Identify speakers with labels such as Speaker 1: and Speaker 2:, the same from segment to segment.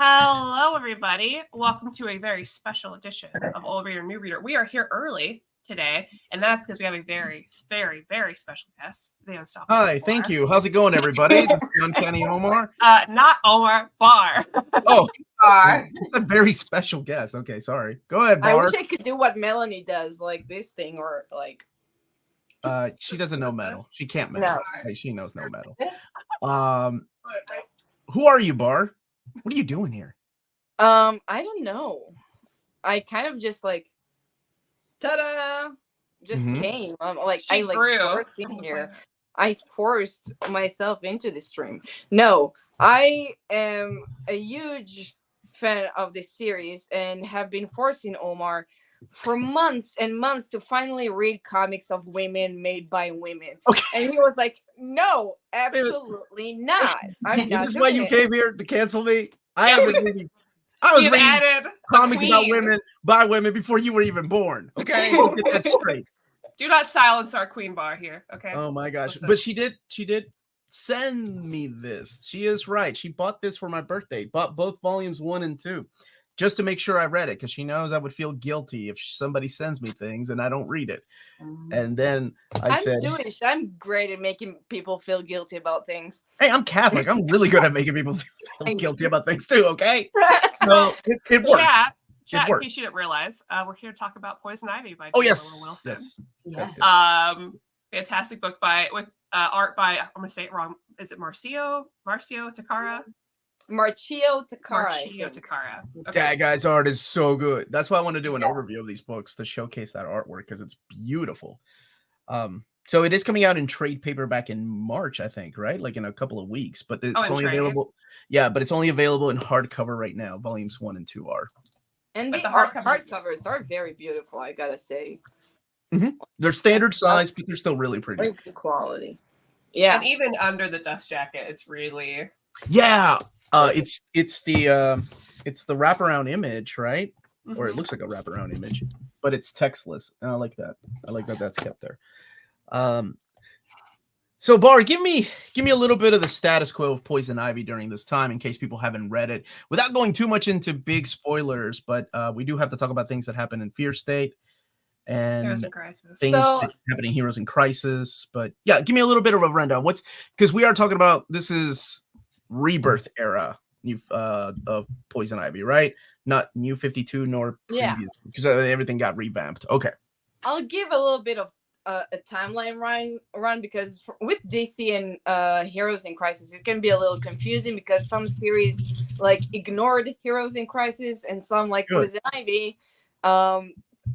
Speaker 1: Hello, everybody. Welcome to a very special edition of Old Reader, New Reader. We are here early today, and that's because we have a very, very, very special guest, the Unstoppable
Speaker 2: Hi, thank you. How's it going, everybody? This is the Uncanny Omar.
Speaker 1: Not Omar, Bar.
Speaker 2: Oh,
Speaker 3: Bar.
Speaker 2: it's a very special guest. Okay, sorry. Go ahead,
Speaker 3: I
Speaker 2: Bar.
Speaker 3: wish I could do what Melanie does, like this thing, or like.
Speaker 2: She doesn't know metal. She can't metal.
Speaker 3: No.
Speaker 2: Hey, she knows no metal. Who are you, Bar? What are you doing here?
Speaker 3: I don't know. I kind of just like, ta-da, just came.
Speaker 1: She grew.
Speaker 3: Forced in here. I forced myself into the stream. No, I am a huge fan of this series and have been forcing Omar for months and months to finally read comics of women made by women.
Speaker 2: Okay.
Speaker 3: And he was like, no, absolutely not.
Speaker 2: This is why you came here to cancel me? I haven't reading. I was reading
Speaker 1: added
Speaker 2: comics about women by women before you were even born. Okay, let's get that straight.
Speaker 1: Do not silence our Queen Bar here. Okay.
Speaker 2: Oh my gosh!
Speaker 1: Listen.
Speaker 2: But she did send me this. She is right. She bought this for my birthday. Bought both volumes 1 and 2, just to make sure I read it, because she knows I would feel guilty if somebody sends me things and I don't read it. And then I'm
Speaker 3: Jewish. I'm great at making people feel guilty about things.
Speaker 2: Hey, I'm Catholic. I'm really good at making people feel guilty about things too. Okay, so it worked.
Speaker 1: Chat, in case you didn't realize, we're here to talk about Poison Ivy by
Speaker 2: Willow
Speaker 1: Wilson.
Speaker 3: Yes.
Speaker 1: Fantastic book with art by, I'm gonna say it wrong. Is it Marcio Takara?
Speaker 3: Marcio Takara.
Speaker 1: Okay.
Speaker 2: That guy's art is so good. That's why I want to do an overview of these books to showcase that artwork, because it's beautiful. So it is coming out in trade paperback in March, I think, right? Like in a couple of weeks. But it's only available. Yeah, but it's only available in hardcover right now. Volumes 1 and 2 are.
Speaker 3: And the hardcovers are very beautiful, I gotta say.
Speaker 2: They're standard size, but they're still really pretty.
Speaker 3: Very good quality. Yeah.
Speaker 1: And even under the dust jacket, it's really.
Speaker 2: Yeah. It's the wraparound image, right? Or it looks like a wraparound image, but it's textless. And I like that. I like that that's kept there. So Bar, give me a little bit of the status quo of Poison Ivy during this time, in case people haven't read it, without going too much into big spoilers. But we do have to talk about things that happen in Fear State and
Speaker 1: Heroes in Crisis.
Speaker 2: Things that happen in Heroes in Crisis. But yeah, give me a little bit of a rundown. Because we are talking about, this is Rebirth era of Poison Ivy, right? Not New 52 nor previous, because everything got revamped. Okay.
Speaker 3: I'll give a little bit of a timeline run because with DC and Heroes in Crisis, it can be a little confusing because some series like ignored Heroes in Crisis and some like Poison Ivy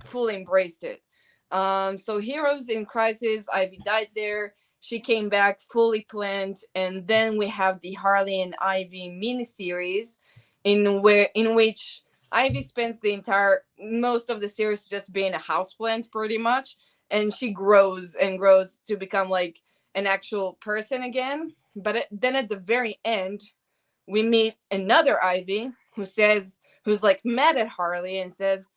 Speaker 3: fully embraced it. So Heroes in Crisis, Ivy died there. She came back fully planned, and then we have the Harley and Ivy miniseries, in which Ivy spends most of the series just being a houseplant, pretty much, and she grows and grows to become like an actual person again. But then at the very end, we meet another Ivy who's like mad at Harley and says,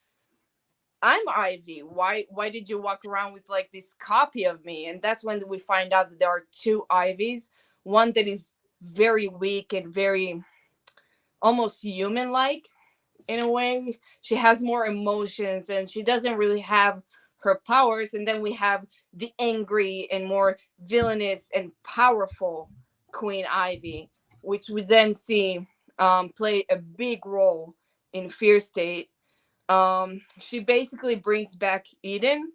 Speaker 3: I'm Ivy. Why did you walk around with like this copy of me? And that's when we find out that there are two Ivies. One that is very weak and very almost human-like in a way. She has more emotions and she doesn't really have her powers. And then we have the angry and more villainous and powerful Queen Ivy, which we then see play a big role in Fear State. She basically brings back Eden.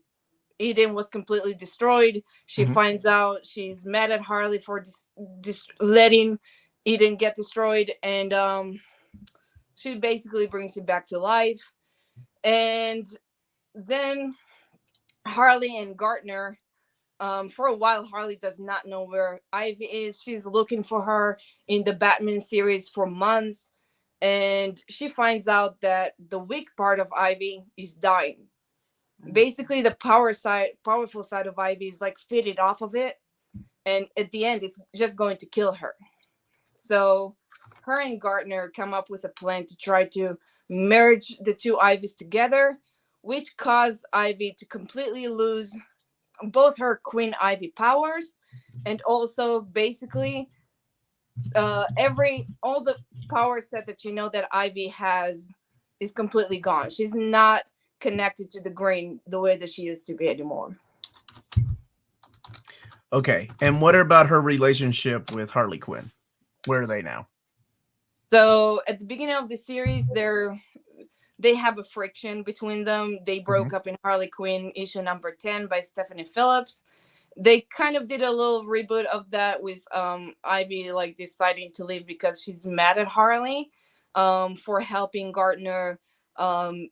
Speaker 3: Eden was completely destroyed. She finds out, she's mad at Harley for letting Eden get destroyed, and she basically brings it back to life. And then Harley and Gardner, for a while, Harley does not know where Ivy is. She's looking for her in the Batman series for months. And she finds out that the weak part of Ivy is dying. Basically, the powerful side of Ivy is like fitted off of it. And at the end, it's just going to kill her. So her and Gardner come up with a plan to try to merge the two Ivies together, which caused Ivy to completely lose both her Queen Ivy powers and also basically all the power set that you know that Ivy has is completely gone. She's not connected to the grain the way that she used to be anymore.
Speaker 2: Okay, and what about her relationship with Harley Quinn? Where are they now?
Speaker 3: So at the beginning of the series, they have a friction between them. They broke up in Harley Quinn issue number 10 by Stephanie Phillips. They kind of did a little reboot of that with Ivy like deciding to leave because she's mad at Harley for helping Gardner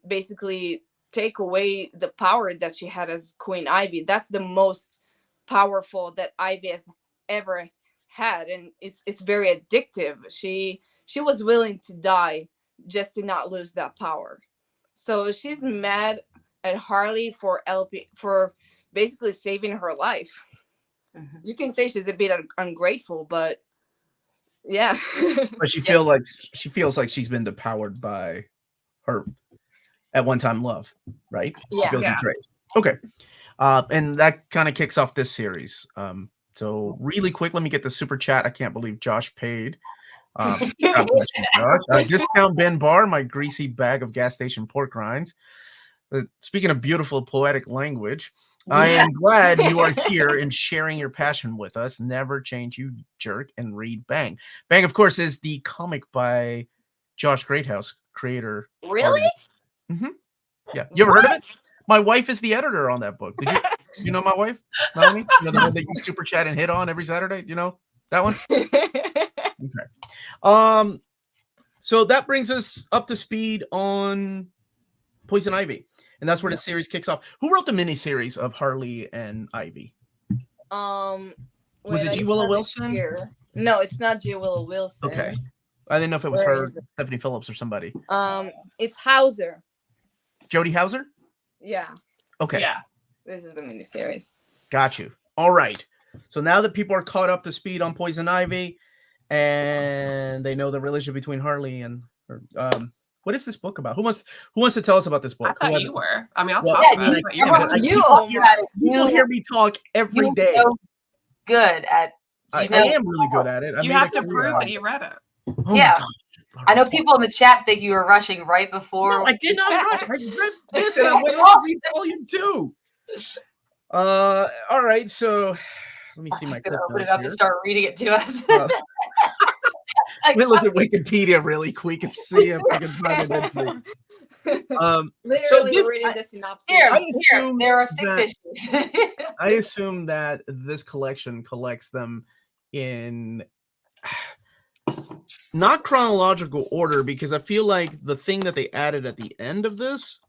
Speaker 3: basically take away the power that she had as Queen Ivy. That's the most powerful that Ivy has ever had, and it's very addictive. She was willing to die just to not lose that power. So she's mad at Harley for basically saving her life. You can say she's a bit ungrateful, but yeah.
Speaker 2: But she feels like she's been depowered by her at one time love, right?
Speaker 3: Yeah.
Speaker 2: She feels betrayed. Okay. And that kind of kicks off this series. So really quick, let me get the super chat. I can't believe Josh paid. God bless you, Josh. Discount Ben Bar, my greasy bag of gas station pork rinds. Speaking of beautiful poetic language, I am glad you are here and sharing your passion with us. Never change, you jerk, and read Bang. Bang, of course, is the comic by Josh Greathouse, creator.
Speaker 3: Really?
Speaker 2: Yeah. You ever heard of it? My wife is the editor on that book. Did you know my wife, Melanie? You know the one that you super chat and hit on every Saturday? You know that one? Okay. So that brings us up to speed on Poison Ivy. And that's where the series kicks off. Who wrote the miniseries of Harley and Ivy? Was it G. Willow Wilson?
Speaker 3: No, it's not G. Willow Wilson.
Speaker 2: Okay. I didn't know if it was her, Stephanie Phillips, or somebody.
Speaker 3: It's Hauser.
Speaker 2: Jody Hauser?
Speaker 3: Yeah.
Speaker 2: Okay.
Speaker 1: Yeah.
Speaker 3: This is the miniseries.
Speaker 2: Got you. All right. So now that people are caught up to speed on Poison Ivy, and they know the relationship between Harley and her, what is this book about? Who wants to tell us about this book?
Speaker 1: I thought you were. I mean, I'll
Speaker 2: Well,
Speaker 1: talk about it. But
Speaker 2: you hear me talk every day.
Speaker 4: So good at.
Speaker 2: I am really good at it.
Speaker 1: You have to prove that you read it.
Speaker 2: Oh
Speaker 4: yeah. I know people in the chat think you were rushing right before.
Speaker 2: No, I did not rush. I read this and I went on to read volume 2. All right, so let me see my clip
Speaker 4: open it
Speaker 2: notes
Speaker 4: up
Speaker 2: here.
Speaker 4: and start reading it to us.
Speaker 2: We look at Wikipedia really quick and see if we can find it.
Speaker 3: Literally reading the synopsis.
Speaker 4: Here, there are 6 issues.
Speaker 2: I assume that this collection collects them in not chronological order, because I feel like the thing that they added at the end of this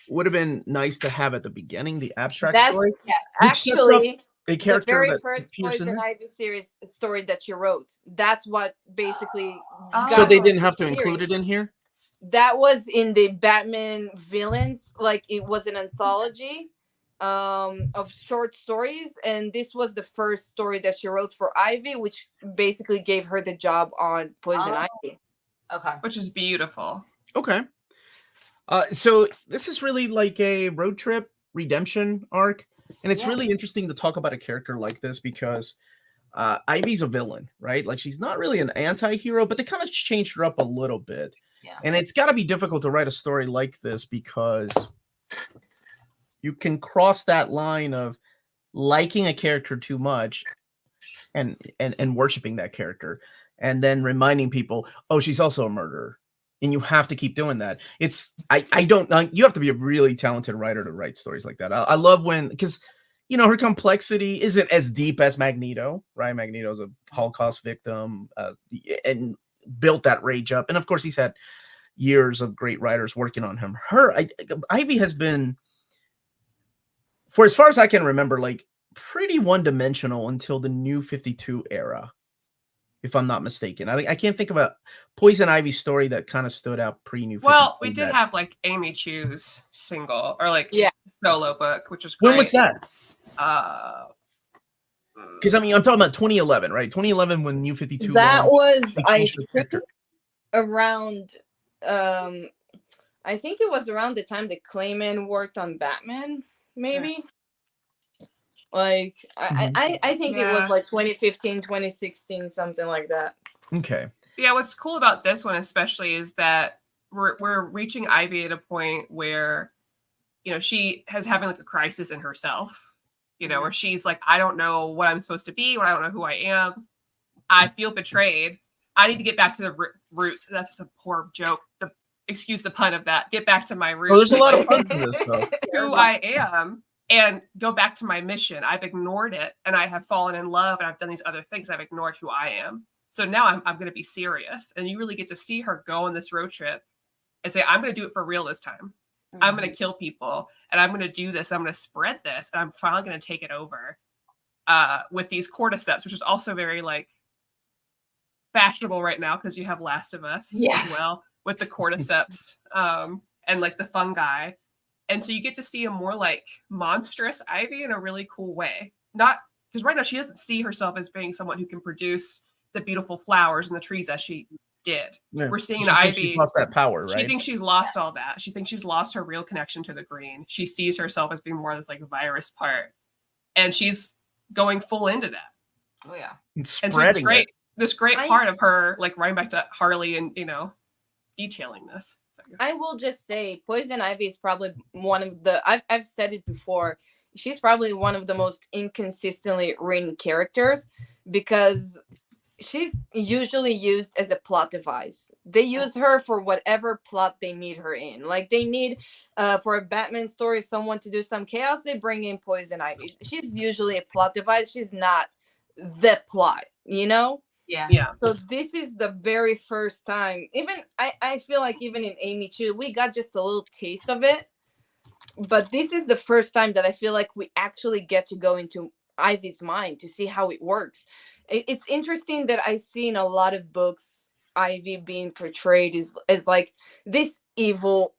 Speaker 2: would have been nice to have at the beginning, the abstract story.
Speaker 3: Yes, actually,
Speaker 2: a character
Speaker 3: the very
Speaker 2: that
Speaker 3: first Poison Ivy series story that you wrote. That's what basically.
Speaker 2: So they didn't have to include it in here?
Speaker 3: That was in the Batman villains. Like, it was an anthology of short stories, and this was the first story that she wrote for Ivy, which basically gave her the job on Poison Ivy.
Speaker 4: Okay.
Speaker 1: Which is beautiful.
Speaker 2: Okay. So this is really like a road trip redemption arc. And it's really interesting to talk about a character like this because Ivy's a villain, right? Like, she's not really an anti-hero, but they kind of changed her up a little bit.
Speaker 4: Yeah.
Speaker 2: And it's got to be difficult to write a story like this because you can cross that line of liking a character too much and worshiping that character, and then reminding people, oh, she's also a murderer. And you have to keep doing that. You have to be a really talented writer to write stories like that. I love because, her complexity isn't as deep as Magneto, right? Magneto's a Holocaust victim and built that rage up. And of course, he's had years of great writers working on him. Ivy has been, for as far as I can remember, like pretty one-dimensional until the New 52 era, if I'm not mistaken. I can't think of a Poison Ivy story that kind of stood out pre-New 52.
Speaker 1: Well, we did have like Amy Chu's single or solo book, which was great.
Speaker 2: When was that? Because I'm talking about 2011, right? 2011 when New 52.
Speaker 3: That was, I think, around. I think it was around the time that Clayman worked on Batman, maybe. Like I think it was
Speaker 1: Yeah.
Speaker 3: like 2015, 2016, something like that.
Speaker 2: Okay.
Speaker 1: Yeah, what's cool about this one especially is that we're reaching Ivy at a point where, you know, she has having like a crisis in herself, you know, where she's like, I don't know what I'm supposed to be, or I don't know who I am. I feel betrayed. I need to get back to the roots. That's just a poor joke. Excuse the pun of that. Get back to my roots.
Speaker 2: Oh, there's a lot of puns in this, though.
Speaker 1: Who I am and go back to my mission. I've ignored it and I have fallen in love and I've done these other things. I've ignored who I am. So now I'm going to be serious. And you really get to see her go on this road trip and say, I'm going to do it for real this time. Mm-hmm. I'm going to kill people and I'm going to do this. I'm going to spread this. And I'm finally going to take it over with these cordyceps, which is also very like fashionable right now because you have Last of Us as well with the cordyceps and like the fungi. And so you get to see a more like monstrous Ivy in a really cool way. Not because right now she doesn't see herself as being someone who can produce the beautiful flowers and the trees as she did. Yeah. We're seeing Ivy.
Speaker 2: She's lost that power, right?
Speaker 1: She thinks she's lost all that. She thinks she's lost her real connection to the green. She sees herself as being more of this like virus part. And she's going full into that.
Speaker 4: Oh yeah.
Speaker 1: And so it's great. This great part of her, like right back to Harley and, you know, detailing this.
Speaker 3: I will just say Poison Ivy is probably one of the, I've said it before, she's probably one of the most inconsistently written characters because she's usually used as a plot device. They use her for whatever plot they need her in. Like they need for a Batman story someone to do some chaos, they bring in Poison Ivy. She's usually a plot device. She's not the plot, you know?
Speaker 1: Yeah.
Speaker 3: So this is the very first time. Even I feel like even in Amy Chu, we got just a little taste of it. But this is the first time that I feel like we actually get to go into Ivy's mind to see how it works. It's interesting that I see in a lot of books Ivy being portrayed as like this evil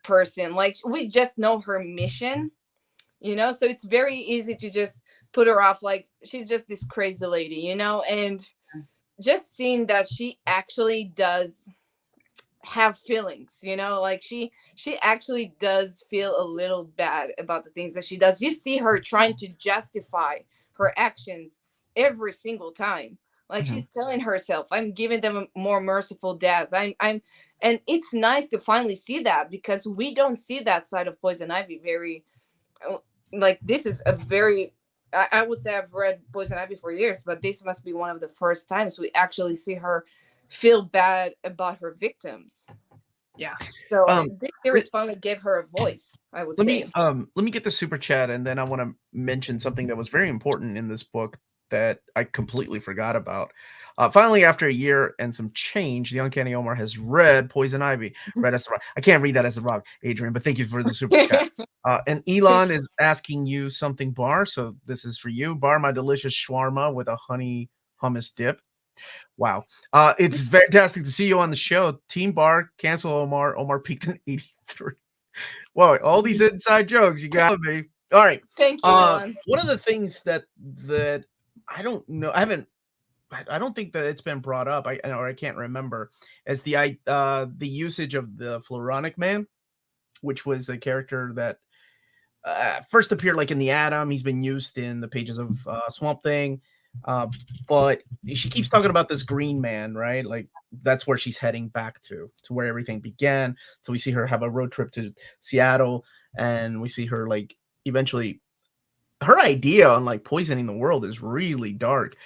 Speaker 3: person. Like we just know her mission, you know, so it's very easy to just put her off like she's just this crazy lady, you know, and just seeing that she actually does have feelings, you know, like she actually does feel a little bad about the things that she does. You see her trying to justify her actions every single time. Like she's telling herself, I'm giving them a more merciful death. I'm and it's nice to finally see that because we don't see that side of Poison Ivy very like this is a very I would say I've read Poison Ivy for years, but this must be one of the first times we actually see her feel bad about her victims.
Speaker 1: Yeah.
Speaker 3: So this series finally gave her a voice, I would say.
Speaker 2: Let me get the super chat, and then I want to mention something that was very important in this book that I completely forgot about. Finally, after a year and some change, the Uncanny Omar has read Poison Ivy. Read as the Rock. I can't read that as the Rock, Adrian, but thank you for the super chat. And Elon is asking you something, Bar. So this is for you, Bar. My delicious shawarma with a honey hummus dip. Wow. It's fantastic to see you on the show. Team Bar, cancel Omar. Omar peaked in 83. Whoa, all these inside jokes. You got me. All right.
Speaker 3: Thank you, Elon.
Speaker 2: One of the things that I don't know, I don't think that it's been brought up, or I can't remember, as the usage of the Floronic Man, which was a character that first appeared like in the Atom. He's been used in the pages of Swamp Thing, but she keeps talking about this Green Man, right? Like that's where she's heading back to where everything began. So we see her have a road trip to Seattle, and we see her like eventually. Her idea on like poisoning the world is really dark.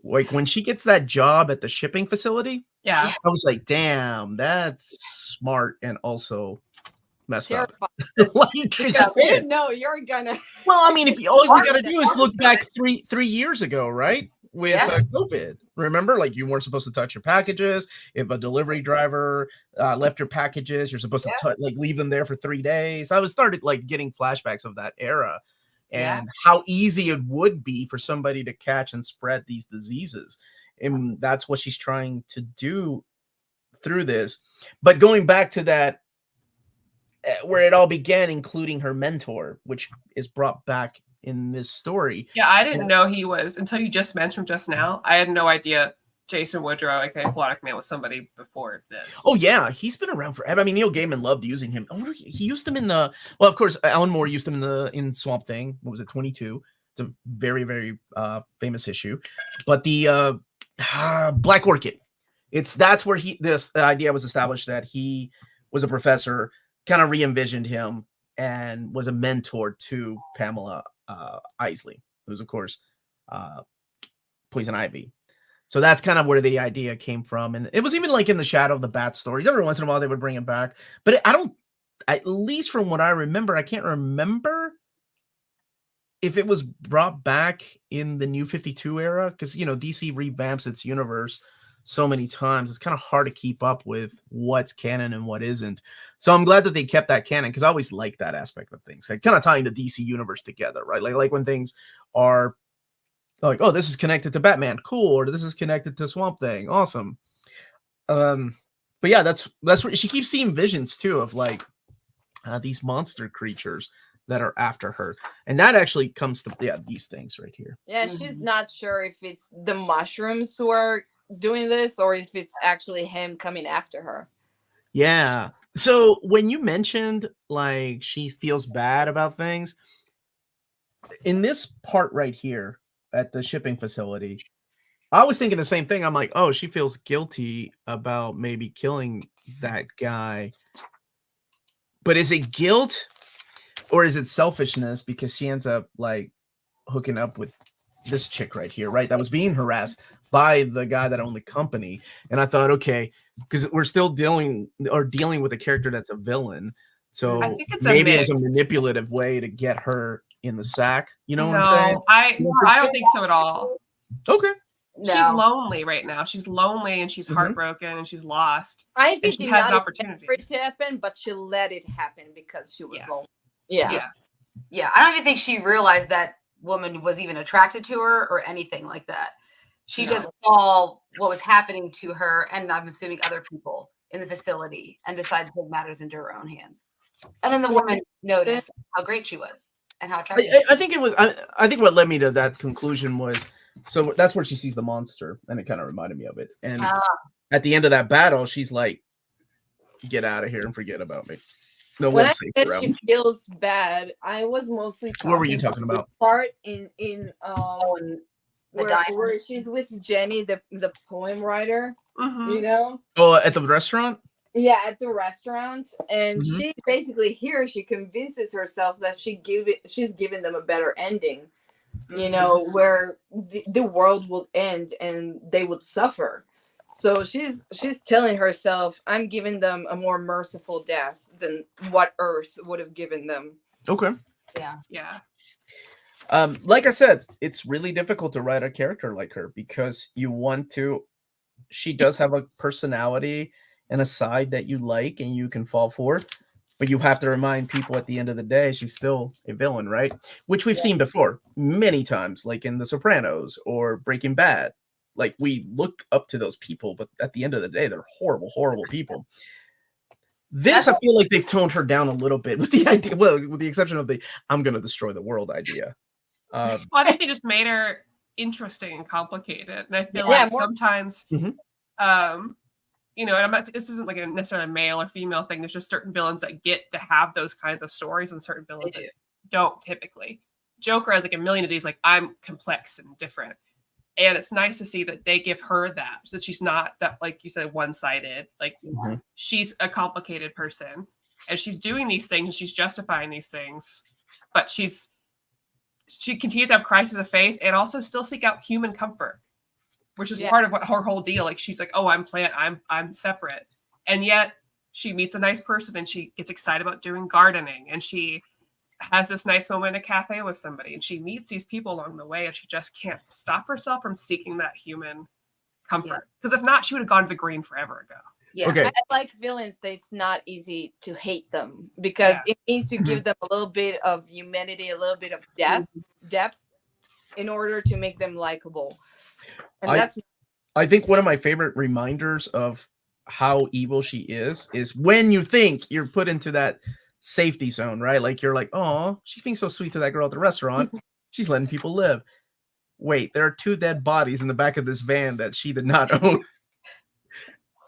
Speaker 2: Like when she gets that job at the shipping facility,
Speaker 1: I
Speaker 2: was like, damn, that's smart and also messed up.
Speaker 3: Like, no, you're gonna.
Speaker 2: Well, I mean, if all you gotta do is look back three years ago, right? With COVID, remember, like you weren't supposed to touch your packages. If a delivery driver left your packages, you're supposed to like leave them there for 3 days. I was started like getting flashbacks of that era. And how easy it would be for somebody to catch and spread these diseases. And that's what she's trying to do through this. But going back to that, where it all began, including her mentor, which is brought back in this story.
Speaker 1: Yeah, I didn't know he was, until you just mentioned just now, I had no idea Jason Woodrow, aka Aquatic Man, was somebody before this.
Speaker 2: Oh yeah, he's been around forever. I mean, Neil Gaiman loved using him. Oh, he used him in the of course, Alan Moore used him in Swamp Thing. What was it, 22? It's a very, very famous issue. But the Black Orchid, that's where the idea was established that he was a professor, kind of re-envisioned him, and was a mentor to Pamela Isley, who's of course Poison Ivy. So that's kind of where the idea came from. And it was even like in the Shadow of the Bat stories. Every once in a while they would bring it back. But at least from what I remember, I can't remember if it was brought back in the New 52 era. Because, DC revamps its universe so many times. It's kind of hard to keep up with what's canon and what isn't. So I'm glad that they kept that canon, because I always like that aspect of things. Like kind of tying the DC universe together, right? Like when things are like, oh, this is connected to Batman, cool, or this is connected to Swamp Thing, awesome. But yeah, that's what she keeps seeing visions too of, like these monster creatures that are after her, and that actually comes to these things right here.
Speaker 3: Yeah, she's not sure if it's the mushrooms who are doing this or if it's actually him coming after her.
Speaker 2: Yeah. So when you mentioned like she feels bad about things, in this part right here at the shipping facility, I was thinking the same thing. I'm like, oh, she feels guilty about maybe killing that guy. But is it guilt or is it selfishness, because she ends up like hooking up with this chick right here, right? That was being harassed by the guy that owned the company. And I thought, okay, because we're still dealing with a character that's a villain. So
Speaker 1: I think it's
Speaker 2: maybe it was a manipulative way to get her in the sack. You know what I'm saying?
Speaker 1: I don't think so at all.
Speaker 2: Okay.
Speaker 3: No.
Speaker 1: She's lonely right now. She's lonely and she's heartbroken and she's lost.
Speaker 3: I think
Speaker 1: she has an opportunity
Speaker 3: for it to happen, but she let it happen because she was lonely.
Speaker 4: Yeah. I don't even think she realized that woman was even attracted to her or anything like that. She just saw what was happening to her, and I'm assuming other people in the facility, and decided to take matters into her own hands. And then the woman noticed how great she was and how attractive.
Speaker 2: I think it was. I think what led me to that conclusion was, so that's where she sees the monster, and it kind of reminded me of it. And at the end of that battle, she's like, "Get out of here and forget about me." No
Speaker 3: when
Speaker 2: one's
Speaker 3: I
Speaker 2: safe
Speaker 3: said
Speaker 2: around
Speaker 3: she
Speaker 2: me.
Speaker 3: feels bad, I was mostly
Speaker 2: What were you talking about?
Speaker 3: The part in where she's with Jenny, the poem writer. You know?
Speaker 2: Oh, at the restaurant.
Speaker 3: Yeah, at the restaurant, and she basically here she convinces herself that she's giving them a better ending. You know, where the world will end and they would suffer. So she's telling herself, I'm giving them a more merciful death than what Earth would have given them.
Speaker 2: Okay.
Speaker 1: Yeah.
Speaker 2: Like I said, it's really difficult to write a character like her, because she does have a personality and a side that you like and you can fall for, but you have to remind people at the end of the day, she's still a villain, right? Which we've seen before many times, like in The Sopranos or Breaking Bad. Like, we look up to those people, but at the end of the day, they're horrible, horrible people. This, I feel like they've toned her down a little bit with the idea, well, with the exception of the I'm going to destroy the world idea.
Speaker 1: Well, I think they just made her interesting and complicated. And I feel like sometimes, you know, and this isn't like a necessarily a male or female thing. There's just certain villains that get to have those kinds of stories and certain villains that don't typically. Joker has like a million of these, like, I'm complex and different. And it's nice to see that they give her that she's not that, like you said, one-sided. Like, she's a complicated person and she's doing these things and she's justifying these things, but she continues to have crises of faith and also still seek out human comfort, which is part of what her whole deal. Like, she's like, oh, I'm separate. And yet she meets a nice person and she gets excited about doing gardening, and she has this nice moment in a cafe with somebody, and she meets these people along the way, and she just can't stop herself from seeking that human comfort. Because if not, she would have gone to the green forever ago.
Speaker 3: Yeah, okay. I like villains that it's not easy to hate them, because it means to give them a little bit of humanity, a little bit of depth in order to make them likable. And
Speaker 2: I think one of my favorite reminders of how evil she is when you think you're put into that safety zone, right? Like, you're like, oh, she's being so sweet to that girl at the restaurant. She's letting people live. wait, there are 2 dead bodies in the back of this van that she did not own.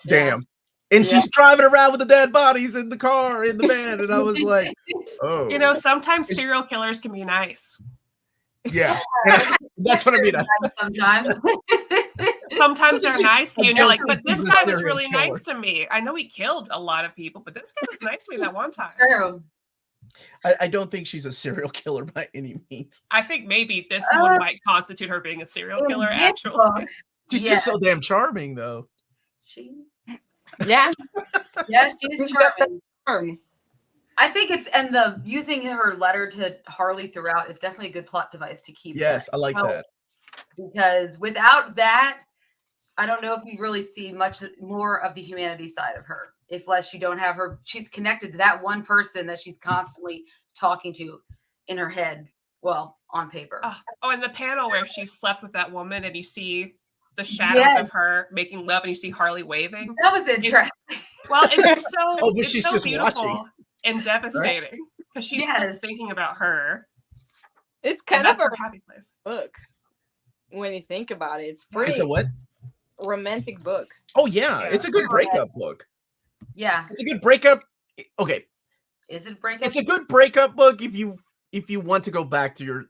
Speaker 2: Damn. And she's driving around with the dead bodies in the car, in the van. And I was like, oh.
Speaker 1: You know, sometimes serial killers can be nice.
Speaker 2: Yeah. That's what I mean.
Speaker 4: Sometimes.
Speaker 1: Sometimes they're nice to you, and you're like, but this
Speaker 2: He's a
Speaker 1: guy was
Speaker 2: serial
Speaker 1: really
Speaker 2: killer.
Speaker 1: nice to me. I know he killed a lot of people, but this guy was nice to me that one time.
Speaker 4: True.
Speaker 2: I don't think she's a serial killer by any means.
Speaker 1: I think maybe this one might constitute her being a serial killer,
Speaker 4: this
Speaker 1: actually.
Speaker 4: book,
Speaker 2: She's just so damn charming, though.
Speaker 3: Yeah.
Speaker 4: Yeah, she's charming. I think it's using her letter to Harley throughout is definitely a good plot device to keep.
Speaker 2: Yes, I like that.
Speaker 4: Because without that, I don't know if you really see much more of the humanity side of her. If less you don't have her, she's connected to that one person that she's constantly talking to in her head. Well, on paper.
Speaker 1: Oh, and the panel where she slept with that woman, and you see the shadows of her making love, and you see Harley waving.
Speaker 4: That was interesting.
Speaker 1: Well, it's just so.
Speaker 2: Oh, but
Speaker 1: it's
Speaker 2: she's
Speaker 1: so
Speaker 2: just
Speaker 1: beautiful
Speaker 2: watching.
Speaker 1: and devastating because she's still thinking about her.
Speaker 3: It's kind of
Speaker 1: a happy place
Speaker 3: book when you think about it. It's pretty.
Speaker 2: It's a what?
Speaker 3: Romantic book.
Speaker 2: Oh yeah, it's a good breakup book.
Speaker 4: Yeah,
Speaker 2: it's a good breakup. Okay,
Speaker 4: is it breakup?
Speaker 2: It's a good breakup book if you want to go back to your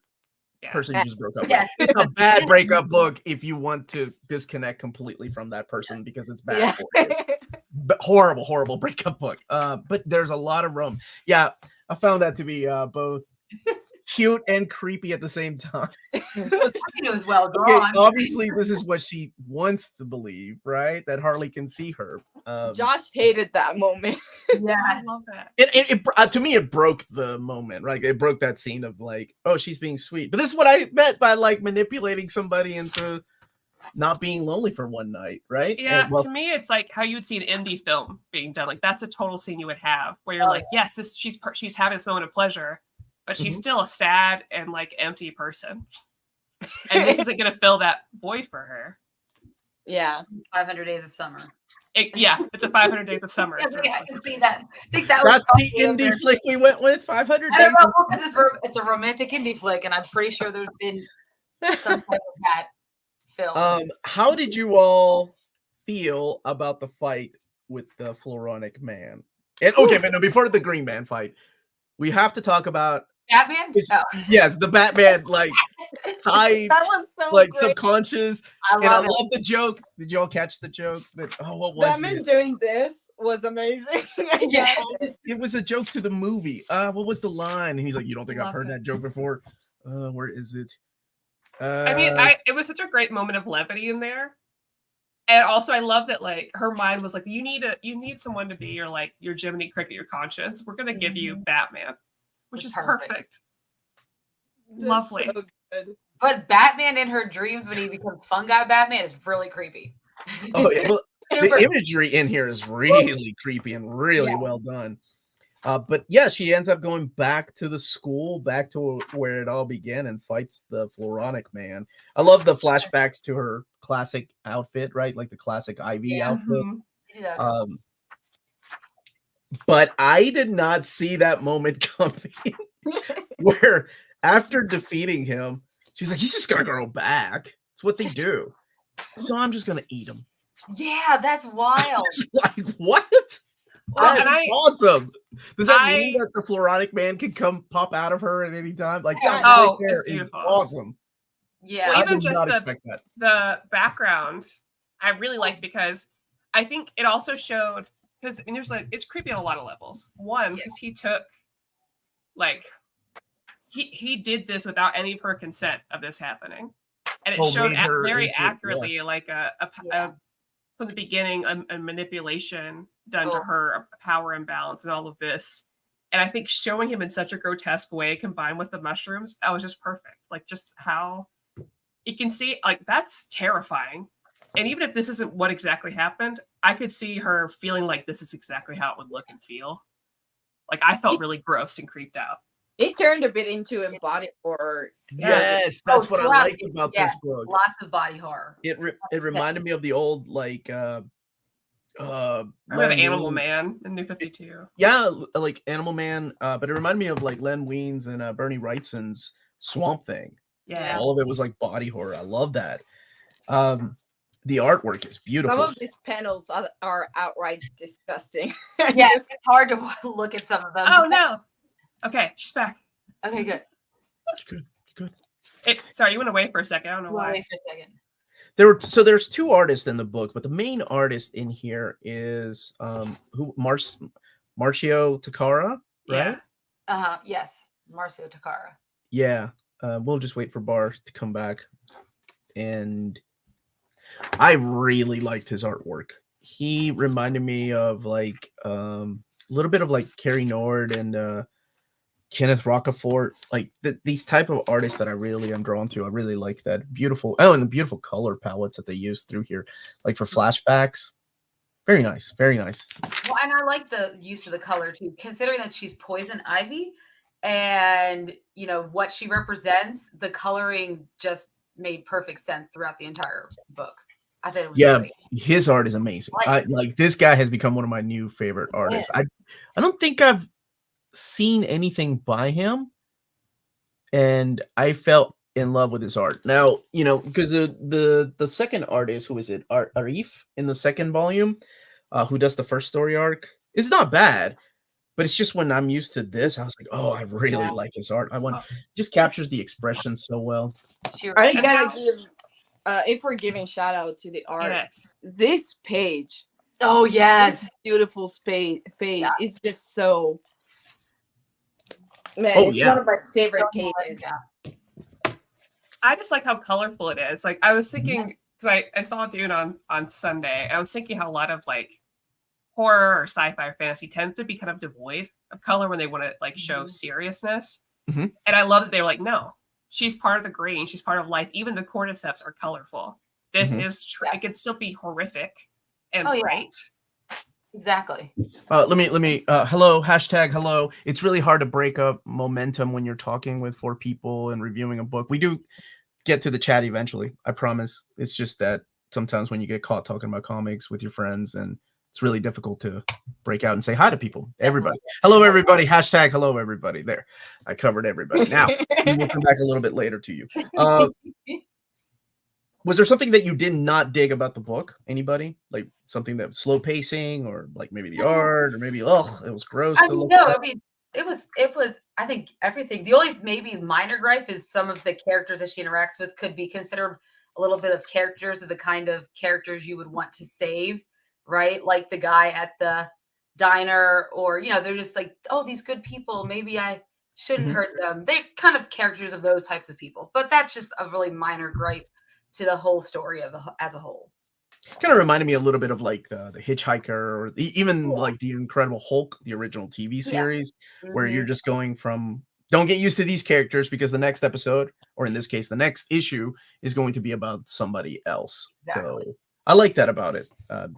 Speaker 2: person you just broke up with. It's a bad breakup book if you want to disconnect completely from that person because it's bad for you. But horrible breakup book. But there's a lot of rum. Yeah, I found that to be both cute and creepy at the same time.
Speaker 4: It was well drawn.
Speaker 2: Okay, obviously, this is what she wants to believe, right? That Harley can see her.
Speaker 3: Josh hated that moment.
Speaker 1: Yeah, I love that.
Speaker 2: It to me, it broke the moment, right? It broke that scene of like, oh, she's being sweet. But this is what I meant by like manipulating somebody into not being lonely for one night, right?
Speaker 1: Yeah, to me, it's like how you would see an indie film being done. Like that's a total scene you would have where you're like, yes, she's having this moment of pleasure, but she's still a sad and like empty person. And this isn't going to fill that void for her.
Speaker 3: Yeah.
Speaker 4: 500 Days of Summer.
Speaker 1: It's a 500 Days of Summer.
Speaker 4: Yeah, I can see that. I think that's
Speaker 2: the indie flick we went with. 500 Days.
Speaker 4: It's a romantic indie flick, and I'm pretty sure there's been some type of that film.
Speaker 2: How did you all feel about the fight with the Floronic Man? And okay, but no, before the Green Man fight, we have to talk about
Speaker 4: Batman.
Speaker 2: Yes, the Batman like side,
Speaker 3: that was so
Speaker 2: like
Speaker 3: great.
Speaker 2: Subconscious. I love the joke. Did you all catch the joke? That what was
Speaker 3: Batman
Speaker 2: it?
Speaker 3: doing this was amazing.
Speaker 2: Yeah, it was a joke to the movie. What was the line? And he's like, "You don't think I've heard that joke before?" Where is it?
Speaker 1: I mean, it was such a great moment of levity in there. And also I love that like her mind was like, you need someone to be your Jiminy Cricket, your conscience. We're gonna give you Batman, which is perfect. Lovely.
Speaker 3: So good.
Speaker 4: But Batman in her dreams when he becomes fungi Batman is really creepy.
Speaker 2: Oh yeah. Well, the imagery in here is really creepy and really well done. But yeah, she ends up going back to the school, back to where it all began, and fights the Floronic Man. I love the flashbacks to her classic outfit, right? Like the classic Ivy outfit.
Speaker 4: Yeah.
Speaker 2: But I did not see that moment coming where after defeating him, she's like, he's just gonna grow back. It's what they do. So I'm just gonna eat him.
Speaker 4: Yeah, that's wild.
Speaker 2: It's like, what? That's awesome. Does that mean that the Floronic Man can pop out of her at any time? Like that right there is awesome.
Speaker 4: Yeah,
Speaker 1: well,
Speaker 2: I
Speaker 1: even
Speaker 2: did
Speaker 1: just
Speaker 2: not expect that.
Speaker 1: The background I really like because I think it also showed because there's like it's creepy on a lot of levels. One, because he took he did this without any of her consent of this happening, and it showed very accurately from the beginning a manipulation done to her, a power imbalance, and all of this. And I think showing him in such a grotesque way, combined with the mushrooms, that was just perfect. Like just how you can see, like that's terrifying. And even if this isn't what exactly happened, I could see her feeling like this is exactly how it would look and feel. Like I felt really gross and creeped out.
Speaker 3: It turned a bit into a body horror.
Speaker 2: Yes, that's what I liked about this book.
Speaker 4: Lots of body horror.
Speaker 2: It reminded me of the old like
Speaker 1: Animal Man in New 52.
Speaker 2: Yeah, like Animal Man, but it reminded me of like Len Wein's and Bernie Wrightson's Swamp Thing.
Speaker 1: Yeah.
Speaker 2: All of it was like body horror. I love that. The artwork is beautiful.
Speaker 3: Some of these panels are outright disgusting.
Speaker 4: Yes, it's hard to look at some of them.
Speaker 1: Oh no. Okay, she's back.
Speaker 4: Okay, good.
Speaker 2: Good.
Speaker 1: Hey, sorry, you went away for a second. I don't know why.
Speaker 4: Wait for a second.
Speaker 2: There's two artists in the book, but the main artist in here is Marcio Takara, right?
Speaker 1: Yeah.
Speaker 4: Yes, Marcio Takara.
Speaker 2: Yeah. We'll just wait for Bar to come back. And I really liked his artwork. He reminded me of like a little bit of like Carrie Nord and Kenneth Rocafort, like these type of artists that I really am drawn to. I really like that beautiful. Oh, and the beautiful color palettes that they use through here, like for flashbacks. Very nice, very nice.
Speaker 4: Well, and I like the use of the color too, considering that she's poison ivy, and you know what she represents. The coloring just made perfect sense throughout the entire book. I thought it was great.
Speaker 2: His art is amazing. I like this guy has become one of my new favorite artists. Yeah. I don't think I've seen anything by him, and I felt in love with his art. Now, you know, because the second artist, who is it, Arif, in the second volume, who does the first story arc, it's not bad, but it's just when I'm used to this, I was like, oh, I really like his art. Just captures the expression so well.
Speaker 3: I gotta give, if we're giving shout out to the art, this page,
Speaker 4: oh yes,
Speaker 3: this beautiful page is just so. Man, it's one of my favorite pages.
Speaker 1: I just like how colorful it is. Like I was thinking, because I saw Dune on Sunday, and I was thinking how a lot of like horror or sci-fi or fantasy tends to be kind of devoid of color when they want to like show seriousness. And I love that they were like, no, she's part of the grain, she's part of life. Even the cordyceps are colorful. This is it can still be horrific and bright.
Speaker 4: Exactly.
Speaker 2: Let me hello, #hello. It's really hard to break up momentum when you're talking with 4 people and reviewing a book. We do get to the chat eventually, I promise. It's just that sometimes when you get caught talking about comics with your friends, and it's really difficult to break out and say hi to people. Everybody. Hello, everybody. #hello, everybody. There. I covered everybody. Now, we'll come back a little bit later to you. Was there something that you did not dig about the book? Anybody? Like something that was slow pacing, or like maybe the art, or maybe it was gross to look at?
Speaker 4: I mean, it was I think everything. The only maybe minor gripe is some of the characters that she interacts with could be considered a little bit of characters of the kind of characters you would want to save, right? Like the guy at the diner, or you know, they're just like, oh, these good people, maybe I shouldn't hurt them. They're kind of characters of those types of people. But that's just a really minor gripe to the whole story as a whole.
Speaker 2: Kind of reminded me a little bit of like the Hitchhiker, or even like the Incredible Hulk, the original TV series, where you're just going from, don't get used to these characters because the next episode, or in this case, the next issue, is going to be about somebody else. Exactly. So I like that about it. But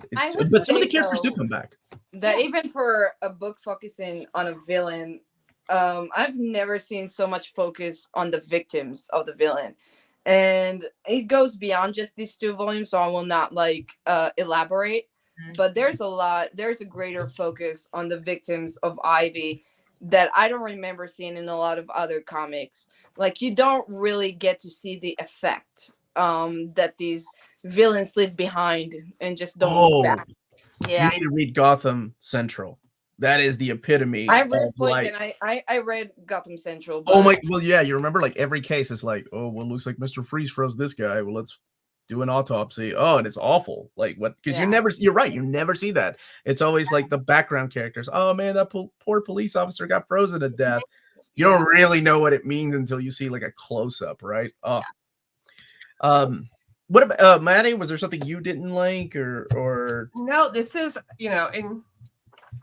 Speaker 2: some of the characters do come back.
Speaker 3: That even for a book focusing on a villain, I've never seen so much focus on the victims of the villain. And it goes beyond just these 2 volumes, so I will not like elaborate. But there's a greater focus on the victims of Ivy that I don't remember seeing in a lot of other comics. Like you don't really get to see the effect that these villains leave behind and just don't look back.
Speaker 2: Yeah, you need to read Gotham Central. That is the epitome.
Speaker 3: I read Poison. I read Gotham Central.
Speaker 2: But... Oh my! Well, yeah, you remember like every case is like, oh, well, looks like Mr. Freeze froze this guy. Well, let's do an autopsy. Oh, and it's awful. Like what? Because you're right. You never see that. It's always like the background characters. Oh man, that poor police officer got frozen to death. You don't really know what it means until you see like a close up, right? Oh. What about Maddie? Was there something you didn't like, or?
Speaker 1: No, this is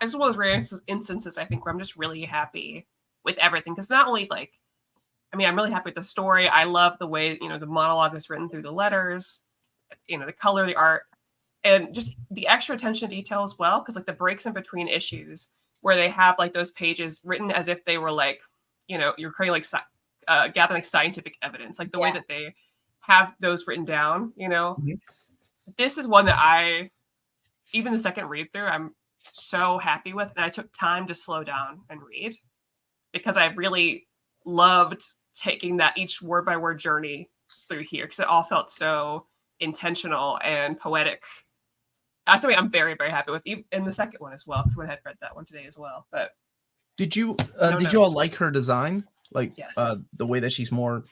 Speaker 1: it's one of those rare instances, I think, where I'm just really happy with everything. Because not only like, I mean, I'm really happy with the story. I love the way, you know, the monologue is written through the letters, you know, the color, the art, and just the extra attention to detail as well. Because like the breaks in between issues where they have like those pages written as if they were like, you know, you're creating like gathering like scientific evidence, like the way that they have those written down, you know. This is one that even the second read through, I'm so happy with, and I took time to slow down and read because I really loved taking that each word by word journey through here, because it all felt so intentional and poetic. That's something I'm very, very happy with. In the second one as well, because I had read that one today as well. But
Speaker 2: did you all like her design? Like,
Speaker 1: yes.
Speaker 2: The way that she's more.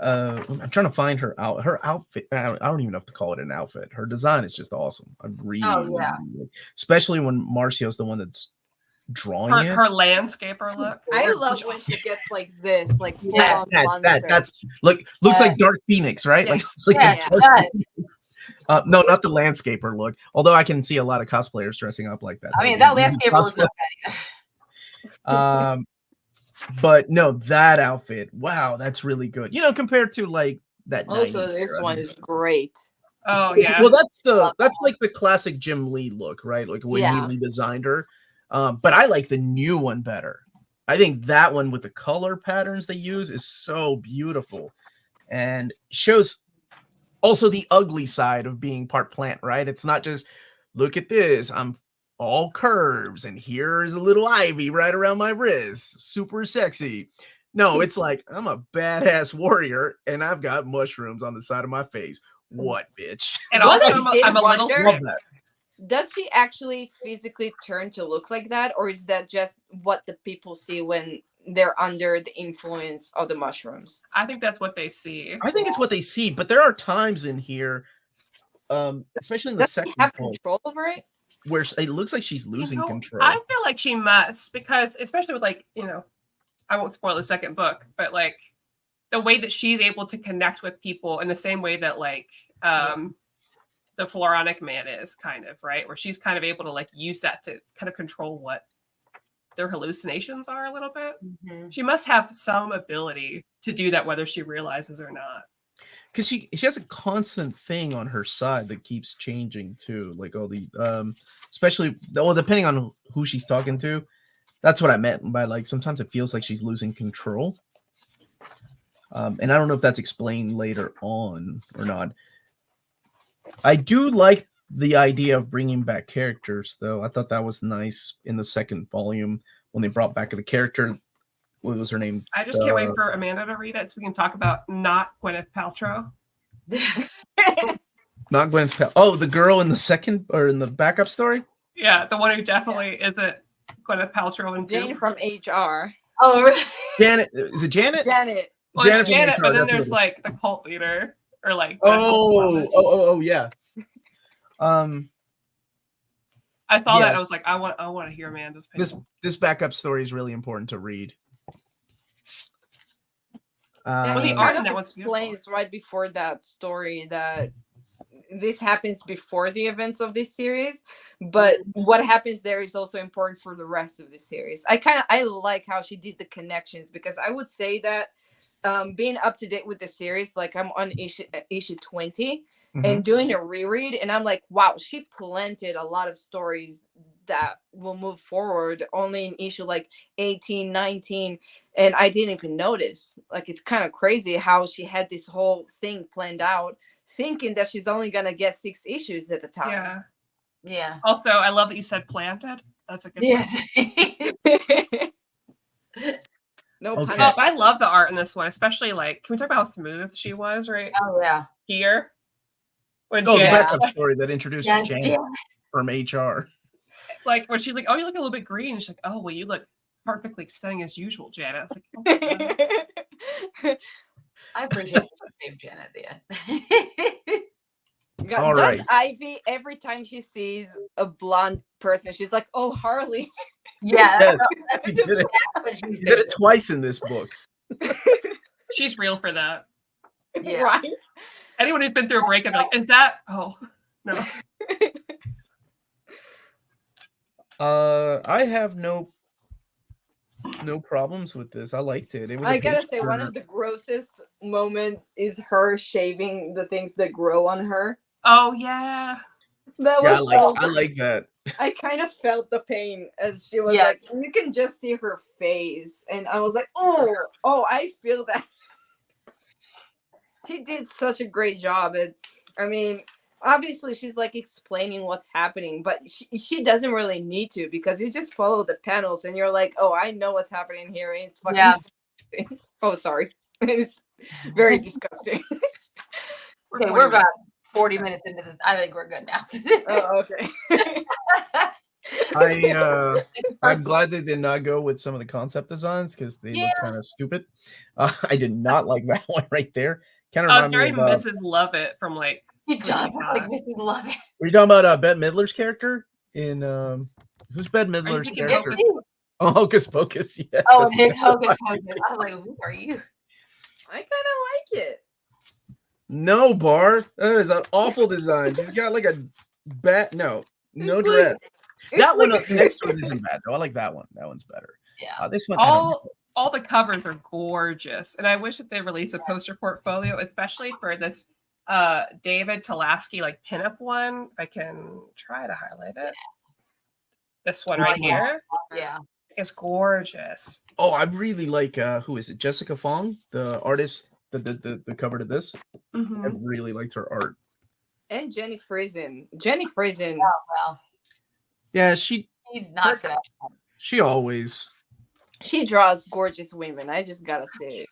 Speaker 2: I'm trying to find her outfit. I don't even know if to call it an outfit. Her design is just awesome. I really, especially when Marcio's the one that's drawing
Speaker 1: her landscaper look.
Speaker 3: I love when she gets like this, like
Speaker 2: that's looks like Dark Phoenix, right?
Speaker 1: Yes.
Speaker 2: Like it's like no, not the landscaper look. Although I can see a lot of cosplayers dressing up like that.
Speaker 4: I mean, that landscaper was not
Speaker 2: bad. But no, that outfit, wow, that's really good. Compared to like that.
Speaker 3: Also, this one is great.
Speaker 1: Oh yeah.
Speaker 2: Well, that's like the classic Jim Lee look, right? Like when he redesigned her. But I like the new one better. I think that one with the color patterns they use is so beautiful, and shows also the ugly side of being part plant, right? It's not just look at this, I'm all curves, and here's a little ivy right around my wrist. Super sexy. No, it's like I'm a badass warrior, and I've got mushrooms on the side of my face. What, bitch?
Speaker 1: And also, I'm a little
Speaker 2: love that.
Speaker 3: Does she actually physically turn to look like that, or is that just what the people see when they're under the influence of the mushrooms?
Speaker 1: I think that's what they see.
Speaker 2: I think it's what they see, but there are times in here, especially in the second
Speaker 3: have control over it,
Speaker 2: where it looks like she's losing control.
Speaker 1: I feel like she must, because especially with like, I won't spoil the second book, but like the way that she's able to connect with people in the same way that like the Floronic man is, kind of, right? Where she's kind of able to like use that to kind of control what their hallucinations are a little bit. Mm-hmm. She must have some ability to do that, whether she realizes or not.
Speaker 2: Because she has a constant thing on her side that keeps changing too, like all the especially depending on who she's talking to. That's what I meant by like sometimes it feels like she's losing control. And I don't know if that's explained later on or not. I do like the idea of bringing back characters, though. I thought that was nice in the second volume when they brought back the character. What was her name?
Speaker 1: I just can't wait for Amanda to read it so we can talk about not Gwyneth Paltrow.
Speaker 2: Not Gwyneth Paltrow. Oh, the girl in the second or in the backup story?
Speaker 1: Yeah, the one who definitely isn't Gwyneth Paltrow and
Speaker 3: Jane from HR.
Speaker 4: Oh, really?
Speaker 2: Janet. Is it Janet?
Speaker 3: Janet.
Speaker 1: Well, it's Janet, but then there's like the cult leader or like.
Speaker 2: Oh, yeah.
Speaker 1: I saw that. And I was like, I want to hear Amanda's opinion.
Speaker 2: This backup story is really important to read.
Speaker 1: The art in that
Speaker 3: explains right before that story that this happens before the events of this series, but what happens there is also important for the rest of the series. I like how she did the connections, because I would say that being up to date with the series, like I'm on issue 20 and doing a reread, and I'm like, wow, she planted a lot of stories that will move forward only in issue like 18, 19, and I didn't even notice. Like, it's kind of crazy how she had this whole thing planned out, thinking that she's only gonna get 6 issues at the time.
Speaker 4: Yeah.
Speaker 1: Also, I love that you said planted. That's a good
Speaker 3: No
Speaker 2: okay.
Speaker 3: pun.
Speaker 1: I love the art in this one, especially like, can we talk about how smooth she was, right?
Speaker 4: Oh yeah.
Speaker 1: Here. When
Speaker 2: the backup story that introduced Jane from HR.
Speaker 1: Like, when she's like, oh, you look a little bit green. And she's like, oh, well, you look perfectly stunning as usual, Janet. I was like, oh,
Speaker 4: I appreciate the same Janet at the end.
Speaker 2: All right.
Speaker 3: Ivy, every time she sees a blonde person, she's like, oh, Harley.
Speaker 4: Yeah.
Speaker 2: Yes, she did it. She did it twice in this book.
Speaker 1: she's real for that.
Speaker 4: Yeah.
Speaker 3: Right?
Speaker 1: Anyone who's been through a breakup, like, is that? Oh, no.
Speaker 2: I have no problems with this. I liked it.
Speaker 3: I gotta say, one of the grossest moments is her shaving the things that grow on her.
Speaker 1: Oh yeah,
Speaker 3: that was
Speaker 2: I like that.
Speaker 3: I kind of felt the pain as she was like, you can just see her face, and I was like, oh, I feel that. He did such a great job. I mean, obviously she's like explaining what's happening, but she doesn't really need to, because you just follow the panels and you're like, oh, I know what's happening here. And it's fucking disgusting. Oh, sorry. It's very disgusting.
Speaker 4: Okay, we're about 40 minutes into this. I think we're good now.
Speaker 3: Oh, okay.
Speaker 2: I'm glad they did not go with some of the concept designs because they look kind of stupid. I did not like that one right there. Kind of
Speaker 1: I was
Speaker 2: reminded
Speaker 1: very
Speaker 2: me of
Speaker 1: Mrs. Lovett from like.
Speaker 4: She does look like Mrs. Lovett.
Speaker 2: Were you talking about Bette Midler's character in who's Bette Midler's
Speaker 1: thinking
Speaker 2: character?
Speaker 1: Hocus
Speaker 2: Oh, Hocus Pocus. Yes.
Speaker 4: Oh,
Speaker 2: that's
Speaker 4: his
Speaker 2: what-
Speaker 4: Hocus Pocus. I was like, who are you?
Speaker 3: I kind of like it.
Speaker 2: No, Bar. That is an awful design. She's got like a bat. No
Speaker 3: It's
Speaker 2: dress. That one
Speaker 3: like-
Speaker 2: up next to it isn't bad though. I like that one. That one's better.
Speaker 4: Yeah.
Speaker 2: This one. I don't know.
Speaker 1: all the covers are gorgeous, and I wish that they release a poster portfolio, especially for this David Talaski like pinup one. If I can try to highlight it. This one
Speaker 2: Which
Speaker 1: right
Speaker 2: one?
Speaker 1: here.
Speaker 4: Yeah.
Speaker 1: It's gorgeous.
Speaker 2: Oh, I really like who is it? Jessica Fong, the artist, the cover to this.
Speaker 1: Mhm.
Speaker 2: I really liked her art.
Speaker 3: And Jenny Friesen. Jenny Friesen.
Speaker 4: Oh, well.
Speaker 2: Yeah, she
Speaker 4: Knocks it out.
Speaker 2: always.
Speaker 3: She draws gorgeous women. I just gotta say it.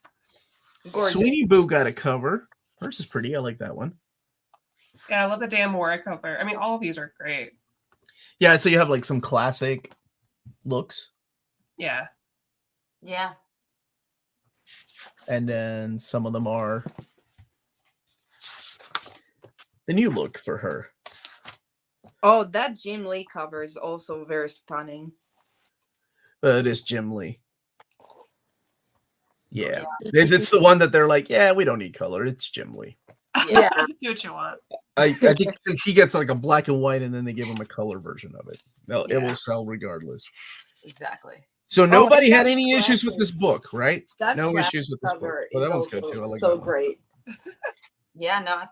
Speaker 3: Gorgeous.
Speaker 2: Sweeney Boo got a cover. Hers is pretty. I like that one.
Speaker 1: Yeah, I love the Dan Mora cover. I mean, all of these are great.
Speaker 2: Yeah, so you have like some classic looks,
Speaker 1: Yeah.
Speaker 4: Yeah.
Speaker 2: and then some of them are the new look for her.
Speaker 3: Oh, that Jim Lee cover is also very stunning.
Speaker 2: It is Jim Lee. Yeah, it's the one that they're like, yeah, we don't need color. It's Jim Lee.
Speaker 3: Yeah.
Speaker 1: Do what you want.
Speaker 2: I think he gets like a black and white, and then they give him a color version of it. No, it
Speaker 1: Yeah.
Speaker 2: will sell regardless.
Speaker 4: Exactly.
Speaker 2: So nobody had
Speaker 3: that's
Speaker 2: any issues with
Speaker 3: classic.
Speaker 2: this book, right?
Speaker 3: That
Speaker 2: No
Speaker 3: classic
Speaker 2: issues with this book.
Speaker 3: cover
Speaker 2: Well, that
Speaker 3: is
Speaker 2: one's good
Speaker 3: also
Speaker 2: too. I like
Speaker 3: so
Speaker 2: that one.
Speaker 3: great.
Speaker 4: Yeah, no.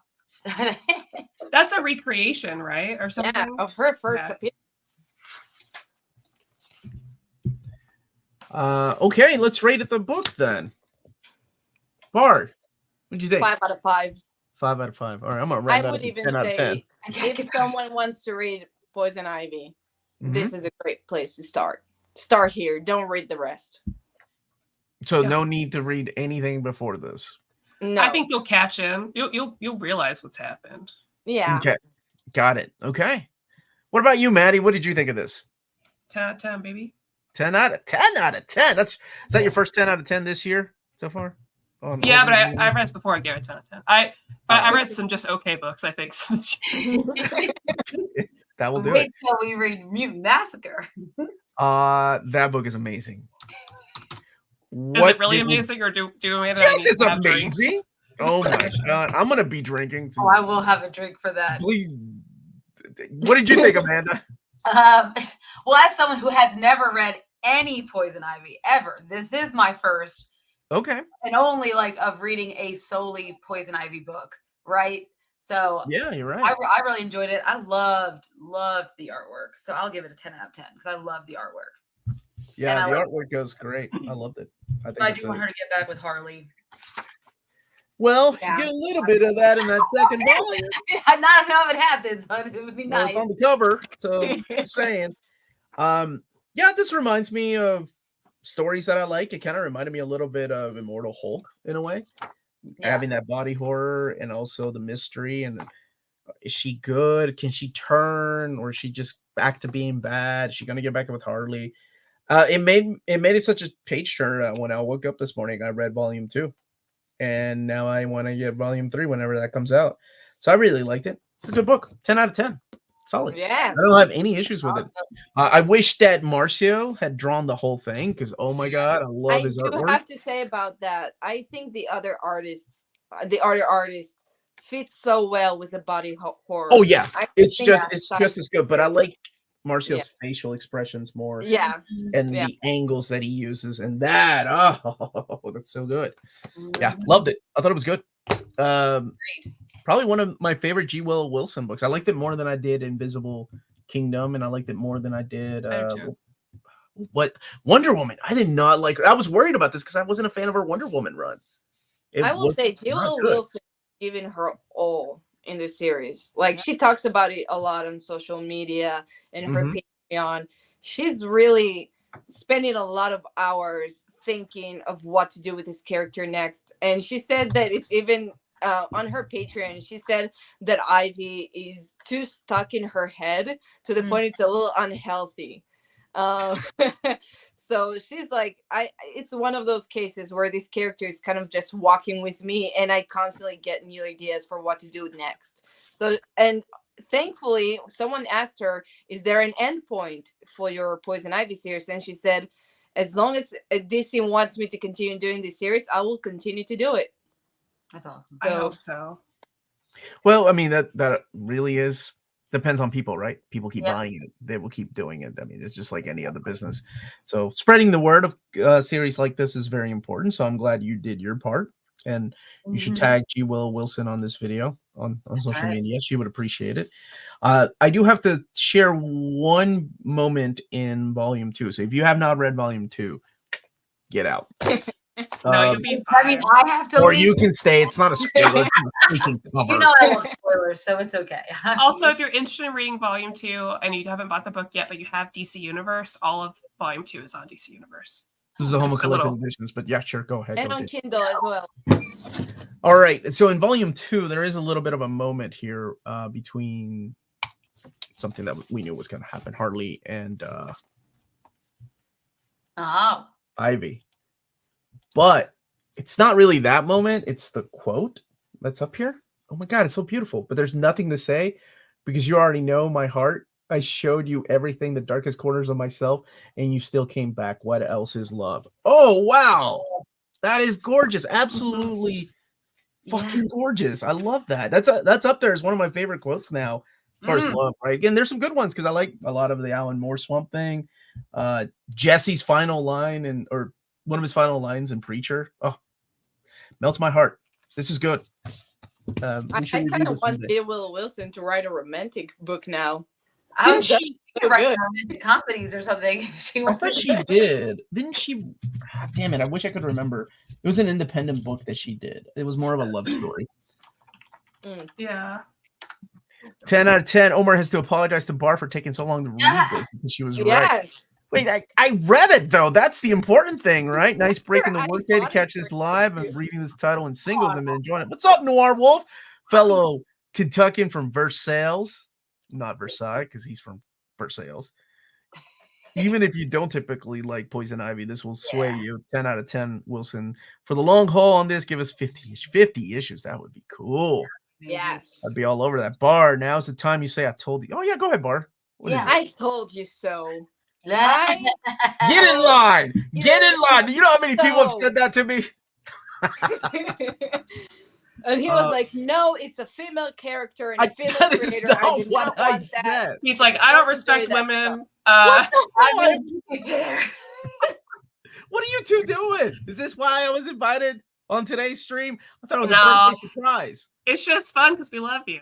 Speaker 1: That's a recreation, right? Or
Speaker 3: Yeah,
Speaker 1: something.
Speaker 3: of her first
Speaker 1: Yeah.
Speaker 3: appearance.
Speaker 2: Okay, let's rate it the book then. Bard, what'd you think?
Speaker 3: 5 out of 5.
Speaker 2: 5 out of 5. All right, I'm gonna
Speaker 3: I
Speaker 2: round out
Speaker 3: would
Speaker 2: to
Speaker 3: even
Speaker 2: 10 out of 10.
Speaker 3: say if someone wants to read Poison Ivy,
Speaker 2: Mhm.
Speaker 3: this is a great place to start. Start here. Don't read the rest.
Speaker 2: So
Speaker 1: Yeah.
Speaker 2: no need to read anything before this.
Speaker 3: No.
Speaker 1: I think you'll catch in. You'll realize what's happened.
Speaker 3: Yeah.
Speaker 2: Okay, got it. Okay. What about you, Maddie? What did you think of this?
Speaker 1: 10 out of 10, baby.
Speaker 2: 10 out of 10 out of 10. Is that your first 10 out of 10 this year so far?
Speaker 1: Yeah, but I read this before I gave it 10 out of 10. I read some just okay books, I think.
Speaker 2: That will do
Speaker 4: Wait
Speaker 2: it.
Speaker 4: till we read Mutant Massacre.
Speaker 2: That book is amazing.
Speaker 1: Is it really amazing, or do we have
Speaker 2: Yes,
Speaker 1: need
Speaker 2: it's
Speaker 1: to have drinks?
Speaker 2: amazing. Oh my god, I'm gonna be drinking too.
Speaker 4: Oh, I will have a drink for that.
Speaker 2: Please. What did you think, Amanda?
Speaker 4: Well, as someone who has never read any Poison Ivy ever, this is my first
Speaker 2: Okay.
Speaker 4: and only like of reading a solely Poison Ivy book, right? So
Speaker 2: Yeah, you're right.
Speaker 4: I really enjoyed it. I loved the artwork. So I'll give it a 10 out of 10 because I love the artwork.
Speaker 2: Yeah,
Speaker 4: and
Speaker 2: the
Speaker 4: I
Speaker 2: artwork goes great. I loved it. I think
Speaker 4: I
Speaker 2: it's
Speaker 4: do want her to get back with Harley.
Speaker 2: well,
Speaker 3: Yeah.
Speaker 2: you get a little bit of that in that second volume.
Speaker 4: I don't know if it happens, but it would be
Speaker 2: Well,
Speaker 4: nice.
Speaker 2: it's on the cover, so just saying. Yeah, this reminds me of stories that I like. It kind of reminded me a little bit of Immortal Hulk in a way,
Speaker 4: Yeah.
Speaker 2: having that body horror and also the mystery. And is she good? Can she turn, or is she just back to being bad? Is she gonna get back with Harley? It made it such a page turner when I woke up this morning. I read volume 2, and now I want to get volume 3 whenever that comes out. So I really liked it. It's a good book. 10 out of 10. Solid.
Speaker 3: Yeah.
Speaker 2: I don't have any issues with it. I wish that Marcio had drawn the whole thing because, oh my god, I love his
Speaker 3: do
Speaker 2: artwork.
Speaker 3: have to say about that. I think the other artists fit so well with the body horror.
Speaker 2: Oh yeah,
Speaker 3: I
Speaker 2: it's
Speaker 3: think
Speaker 2: just
Speaker 3: that's
Speaker 2: as good. But I like Marcio's facial expressions more,
Speaker 3: Yeah.
Speaker 2: and
Speaker 3: yeah.
Speaker 2: the angles that he uses, and that that's so good. Yeah, loved it. I thought it was good. Probably one of my favorite Willow Wilson books. I liked it more than I did Invisible Kingdom, and I liked it more than I did what Wonder Woman. I did not like her. I was worried about this because I wasn't a fan of her Wonder Woman run.
Speaker 3: I will say
Speaker 2: not
Speaker 3: Willow
Speaker 2: good.
Speaker 3: Wilson giving her all in the series. Like she talks about it a lot on social media and her Patreon. She's really spending a lot of hours thinking of what to do with this character next. And she said that it's even on her Patreon, she said that Ivy is too stuck in her head to the point it's a little unhealthy. So she's like, it's one of those cases where this character is kind of just walking with me, and I constantly get new ideas for what to do next. So, and thankfully, someone asked her, "Is there an end point for your Poison Ivy series?" And she said, "As long as DC wants me to continue doing this series, I will continue to do it."
Speaker 4: That's awesome.
Speaker 1: I hope so.
Speaker 2: Well, I mean, that really is depends on people, right? People keep buying it, they will keep doing it. I mean, it's just like any other business. So spreading the word of series like this is very important. So I'm glad you did your part, and you should tag Willow Wilson on this video on social media. She would appreciate it. I do have to share one moment in Volume 2. So if you have not read Volume 2, get out.
Speaker 1: No, you'll be fine.
Speaker 4: I mean, I have to.
Speaker 2: Or
Speaker 4: leave.
Speaker 2: you can stay. It's not a spoiler.
Speaker 4: You know I love spoilers, so it's okay.
Speaker 1: Also, if you're interested in reading Volume 2 and you haven't bought the book yet, but you have DC Universe, all of Volume 2 is on DC Universe.
Speaker 2: This is the Homo Collective editions, but yeah, sure, go ahead.
Speaker 3: And on Kindle as well.
Speaker 2: All right, so in Volume 2, there is a little bit of a moment here between something that we knew was going to happen, Harley and Ivy. But it's not really that moment. It's the quote that's up here. Oh my God, it's so beautiful. But there's nothing to say because you already know my heart. I showed you everything, the darkest corners of myself, and you still came back. What else is love? Oh, wow. That is gorgeous. Absolutely fucking gorgeous. I love that. That's up there as one of my favorite quotes now as far as love, right? Again, there's some good ones because I like a lot of the Alan Moore Swamp Thing. Jesse's final line or one of his final lines in Preacher. Oh, melts my heart. This is good.
Speaker 3: I kind of want Willow Wilson to write a romantic book now.
Speaker 4: Didn't she write romantic comedies or something?
Speaker 2: I thought she did. Didn't she? Damn it. I wish I could remember. It was an independent book that she did. It was more of a love story.
Speaker 1: Yeah.
Speaker 2: 10 out of 10. Omar has to apologize to Bar for taking so long to read this because she was right. Wait, I read it, though. That's the important thing, right? Nice break in the workday to catch this live and reading this title in singles and enjoying it. What's up, Noir Wolf? Fellow Kentuckian from Versailles. Not Versailles, because he's from Versailles. Even if you don't typically like Poison Ivy, this will sway you. 10 out of 10, Wilson. For the long haul on this, give us 50 issues. That would be cool.
Speaker 3: Yes.
Speaker 2: I'd be all over that. Bar, now's the time you say I told you. Oh, yeah, go ahead, Bar.
Speaker 3: I told you so.
Speaker 2: Get in line. Get in line. You know how many people have said that to me?
Speaker 3: And he was like, "No, it's a female character and a female creator."
Speaker 2: That is not what I said.
Speaker 1: He's like, "I don't respect women."
Speaker 2: What are you two doing? Is this why I was invited on today's stream? I thought it was a birthday surprise.
Speaker 1: It's just fun because we love you.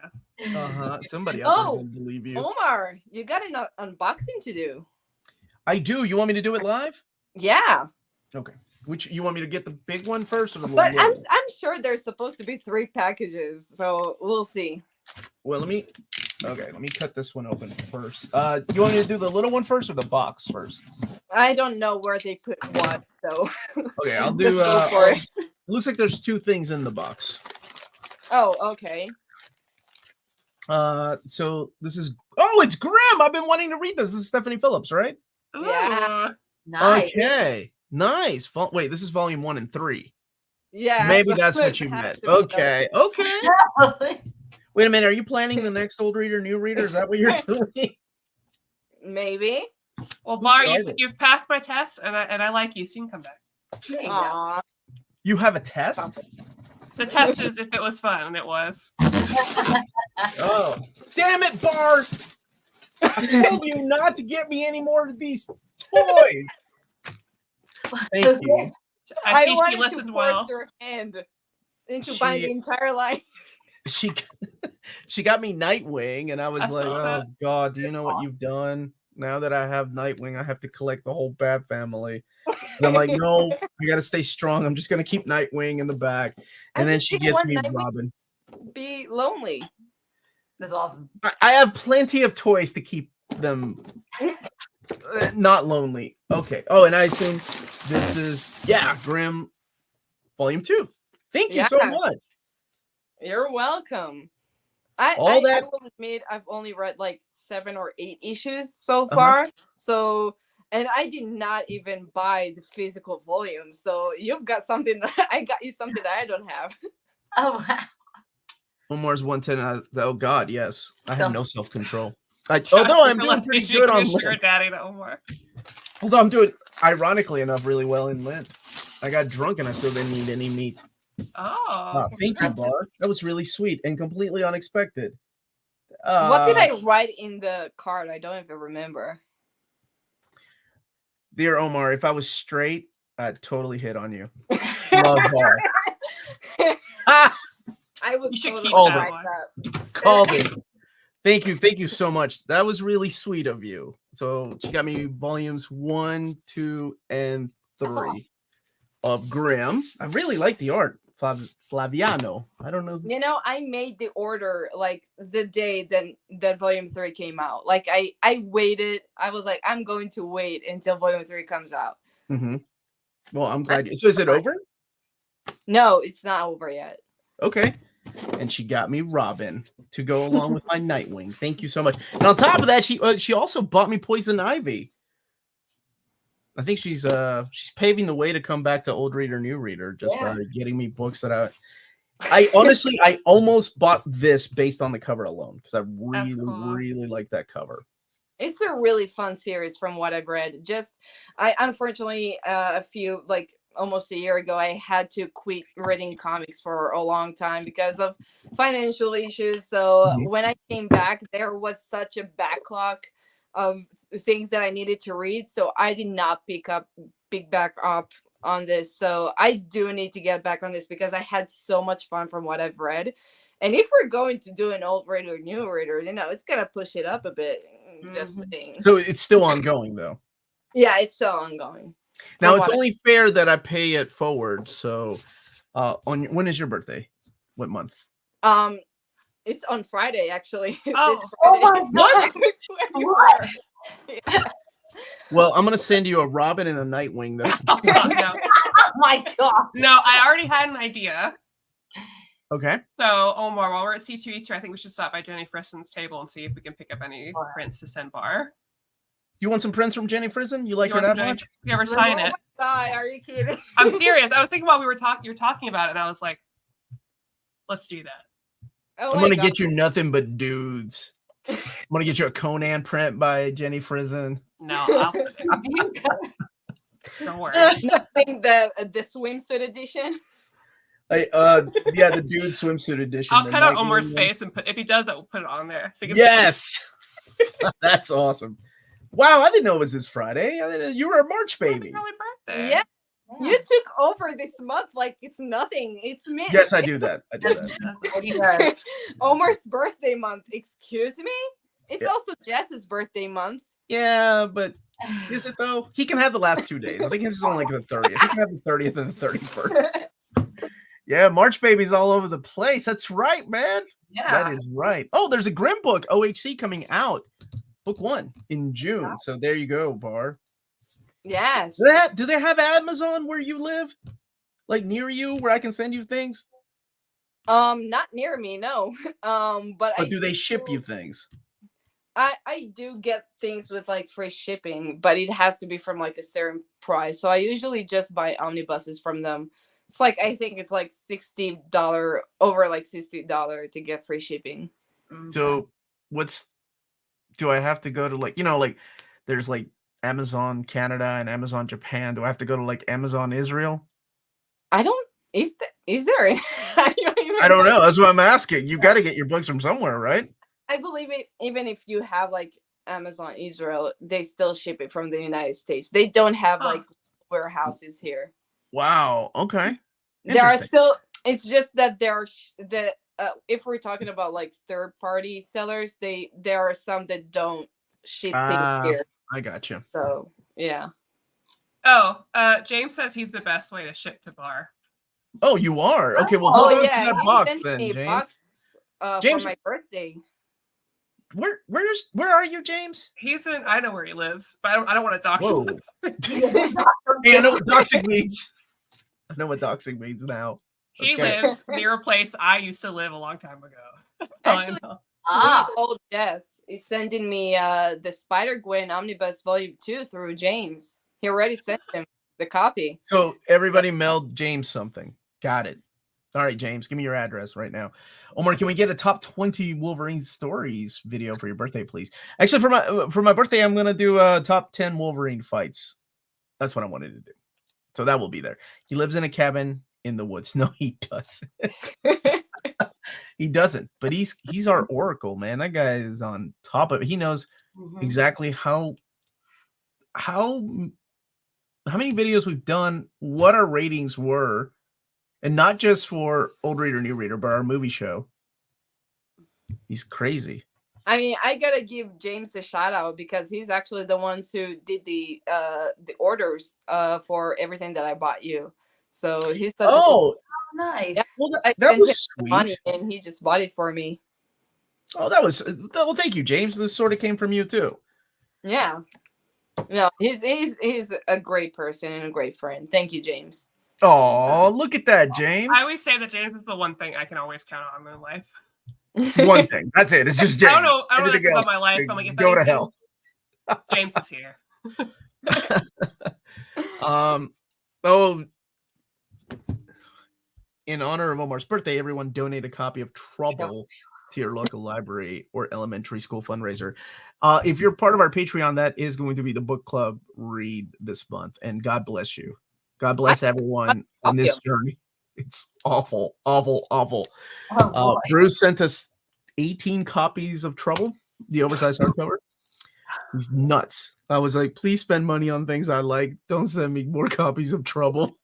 Speaker 2: Somebody else doesn't believe you.
Speaker 3: Omar, you got an unboxing to do.
Speaker 2: I do. You want me to do it live?
Speaker 3: Yeah.
Speaker 2: Okay. Which you want me to get the big one first or the
Speaker 3: little?
Speaker 2: But
Speaker 3: I'm sure there's supposed to be 3 packages, so we'll see.
Speaker 2: Well, let me cut this one open first. You want me to do the little one first or the box first?
Speaker 3: I don't know where they put what, so
Speaker 2: okay, I'll do it looks like there's 2 things in the box.
Speaker 3: Oh, okay.
Speaker 2: So this is it's Grimm. I've been wanting to read this. This is Stephanie Phillips, right?
Speaker 3: Yeah.
Speaker 4: Nice.
Speaker 2: Okay. Nice. Wait, this is volume 1 and 3.
Speaker 3: Yeah.
Speaker 2: Maybe that's what you meant. Okay. Wait a minute. Are you planning the next old reader, new reader? Is that what you're doing?
Speaker 3: Maybe.
Speaker 1: Well, Bar, you've passed my test, and I like you, so you can come back.
Speaker 3: Aww.
Speaker 2: You have a test?
Speaker 1: The test is if it was fun, and it was.
Speaker 2: Oh, damn it, Bar! I told you not to get me any more of these toys. Thank you.
Speaker 1: I think she listened well.
Speaker 3: Her hand into buying the entire line.
Speaker 2: She got me Nightwing, and I was like, "Oh God, do you know what you've done? Now that I have Nightwing, I have to collect the whole Bat family." And I'm like, "No, I got to stay strong. I'm just gonna keep Nightwing in the back." And then she gets me Robin.
Speaker 3: Be lonely.
Speaker 4: That's awesome.
Speaker 2: I have plenty of toys to keep them not lonely. Okay. Oh, and I assume This is Grimm Volume 2. Thank you so much.
Speaker 3: You're welcome. I will admit I've only read like 7 or 8 issues so far. So, and I did not even buy the physical volume. So you've got something. I got you something that I don't have.
Speaker 4: Oh wow.
Speaker 2: Omar's 110. Oh God, yes. I have no self-control.
Speaker 1: Josh,
Speaker 2: Although I'm
Speaker 1: you're
Speaker 2: doing
Speaker 1: like,
Speaker 2: pretty
Speaker 1: you
Speaker 2: good on
Speaker 1: sugar
Speaker 2: Lent.
Speaker 1: daddy to Omar.
Speaker 2: Although I'm doing, ironically enough, really well in Lent. I got drunk and I still didn't eat any meat.
Speaker 1: Oh,
Speaker 2: thank you, Bar. That was really sweet and completely unexpected.
Speaker 3: What did I write in the card? I don't even remember.
Speaker 2: Dear Omar, if I was straight, I'd totally hit on you. Love, Bar.
Speaker 3: I would.
Speaker 1: You should
Speaker 3: totally
Speaker 1: keep that
Speaker 3: that.
Speaker 2: Called it. Thank you so much. That was really sweet of you. So she got me volumes 1, 2, and 3 of Grimm. I really like the art. Flaviano. I don't know.
Speaker 3: You know, I made the order like the day that volume 3 came out. Like I waited. I was like, I'm going to wait until volume 3 comes out.
Speaker 2: Mm-hmm. Well, I'm glad. So is it over?
Speaker 3: No, it's not over yet.
Speaker 2: Okay. And she got me Robin to go along with my Nightwing. Thank you so much. And on top of that, she also bought me Poison Ivy. I think she's paving the way to come back to old reader, new reader, just by getting me books that I honestly I almost bought this based on the cover alone because I really like that cover.
Speaker 3: It's a really fun series from what I've read. I unfortunately almost a year ago, I had to quit reading comics for a long time because of financial issues. So when I came back, there was such a backlog of things that I needed to read. So I did not pick back up on this. So I do need to get back on this because I had so much fun from what I've read. And if we're going to do an old reader, new reader, it's going to push it up a bit. Just saying.
Speaker 2: So it's still ongoing though.
Speaker 3: Yeah, it's still ongoing.
Speaker 2: Now it's only fair that I pay it forward. So, when is your birthday? What month?
Speaker 3: It's on Friday actually.
Speaker 1: Oh,
Speaker 3: Friday.
Speaker 2: What?
Speaker 3: What? Yes.
Speaker 2: Well, I'm gonna send you a Robin and a Nightwing.
Speaker 1: No.
Speaker 4: Oh my God.
Speaker 1: No, I already had an idea.
Speaker 2: Okay.
Speaker 1: So, Omar, while we're at C2E2, I think we should stop by Jenny Frison's table and see if we can pick up any prints to send Bar.
Speaker 2: You want some prints from Jenny Frison? You like her that much?
Speaker 1: You ever sign it?
Speaker 3: God, are you kidding?
Speaker 1: I'm serious. I was thinking while you were talking about it, and I was like, let's do that.
Speaker 2: I'm gonna get you nothing but dudes. I'm gonna get you a Conan print by Jenny Frison.
Speaker 1: No, don't worry.
Speaker 3: Nothing the swimsuit edition.
Speaker 2: The dude swimsuit edition.
Speaker 1: I'll cut out Omar's face and if he does that, we'll put it on there. So
Speaker 2: yes, that's awesome. Wow, I didn't know it was this Friday. You were a March baby.
Speaker 1: Happy birthday.
Speaker 3: Yeah. You took over this month like it's nothing. It's me.
Speaker 2: Yes, I do that. I do that.
Speaker 3: Omar's birthday month. Excuse me? It's also Jess's birthday month.
Speaker 2: Yeah, but is it though? He can have the last 2 days. I think this is only like the 30th. He can have the 30th and the 31st. Yeah, March babies all over the place. That's right, man. Yeah. That is right. Oh, there's a Grimm book, OHC, coming out. Book 1 in June. Yeah. So there you go, Bar.
Speaker 3: Yes.
Speaker 2: Do they have Amazon where you live? Like near you where I can send you things?
Speaker 3: Not near me, no. But
Speaker 2: do they ship you things?
Speaker 3: I do get things with like free shipping, but it has to be from like a certain price. So I usually just buy omnibuses from them. It's like I think it's like $60 over like $60 to get free shipping.
Speaker 2: So do I have to go to like there's like Amazon Canada and Amazon Japan. Do I have to go to like Amazon Israel?
Speaker 3: Is there?
Speaker 2: I don't know. That's what I'm asking. You got to get your books from somewhere, right?
Speaker 3: I believe it. Even if you have like Amazon Israel, they still ship it from the United States. They don't have like warehouses here.
Speaker 2: Wow. Okay.
Speaker 3: There are still. It's just that if we're talking about like third-party sellers, there are some that don't ship things here.
Speaker 2: I got you.
Speaker 3: So yeah.
Speaker 1: Oh, James says he's the best way to ship to Bar.
Speaker 2: Oh, you are? Okay, well, hold on to that box then,
Speaker 3: James.
Speaker 2: James.
Speaker 3: For my birthday.
Speaker 2: Where are you, James?
Speaker 1: He's in. I know where he lives, but I don't want to dox
Speaker 2: Whoa.
Speaker 1: him.
Speaker 2: Hey, I know what doxing means. I know what doxing means now.
Speaker 1: He
Speaker 2: Okay.
Speaker 1: lives near a place I used to live a long time ago.
Speaker 3: Actually,
Speaker 4: Ah,
Speaker 3: old Jess is sending me the Spider-Gwen Omnibus Volume 2 through James. He already sent him the copy.
Speaker 2: So everybody mailed James something. Got it. All right, James, give me your address right now. Omar, can we get a top 20 Wolverine stories video for your birthday, please? Actually, for my birthday, I'm gonna do top 10 Wolverine fights. That's what I wanted to do. So that will be there. He lives in a cabin in the woods. No, he doesn't. He doesn't. But he's our oracle, man. That guy is on top of it. He knows exactly how many videos we've done, what our ratings were, and not just for Old Reader, New Reader, but our movie show. He's crazy.
Speaker 3: I mean, I gotta give James a shout out because he's actually the ones who did the orders for everything that I bought you. So he's such
Speaker 4: nice.
Speaker 3: Yeah.
Speaker 2: Well,
Speaker 3: I
Speaker 2: that
Speaker 3: sent
Speaker 2: was
Speaker 3: him
Speaker 2: sweet.
Speaker 3: money and he just bought it for me.
Speaker 2: Oh, that was well. Thank you, James. This sort of came from you too.
Speaker 3: Yeah. No, he's a great person and a great friend. Thank you, James.
Speaker 2: Oh, look at that, James.
Speaker 1: I always say that James is the one thing I can always count on in life.
Speaker 2: One thing. That's it. It's just James.
Speaker 1: I don't know
Speaker 2: Everything
Speaker 1: this about
Speaker 2: else,
Speaker 1: my life. I'm like, if
Speaker 2: go to
Speaker 1: anything,
Speaker 2: hell.
Speaker 1: James is here.
Speaker 2: Oh, in honor of Omar's birthday, everyone donate a copy of Trouble to your local library or elementary school fundraiser. If you're part of our Patreon, that is going to be the book club read this month. And God bless you. God bless everyone on this journey. It's awful, awful, awful. Bruce sent us 18 copies of Trouble, the oversized hardcover. He's nuts. I was like, please spend money on things I like. Don't send me more copies of Trouble.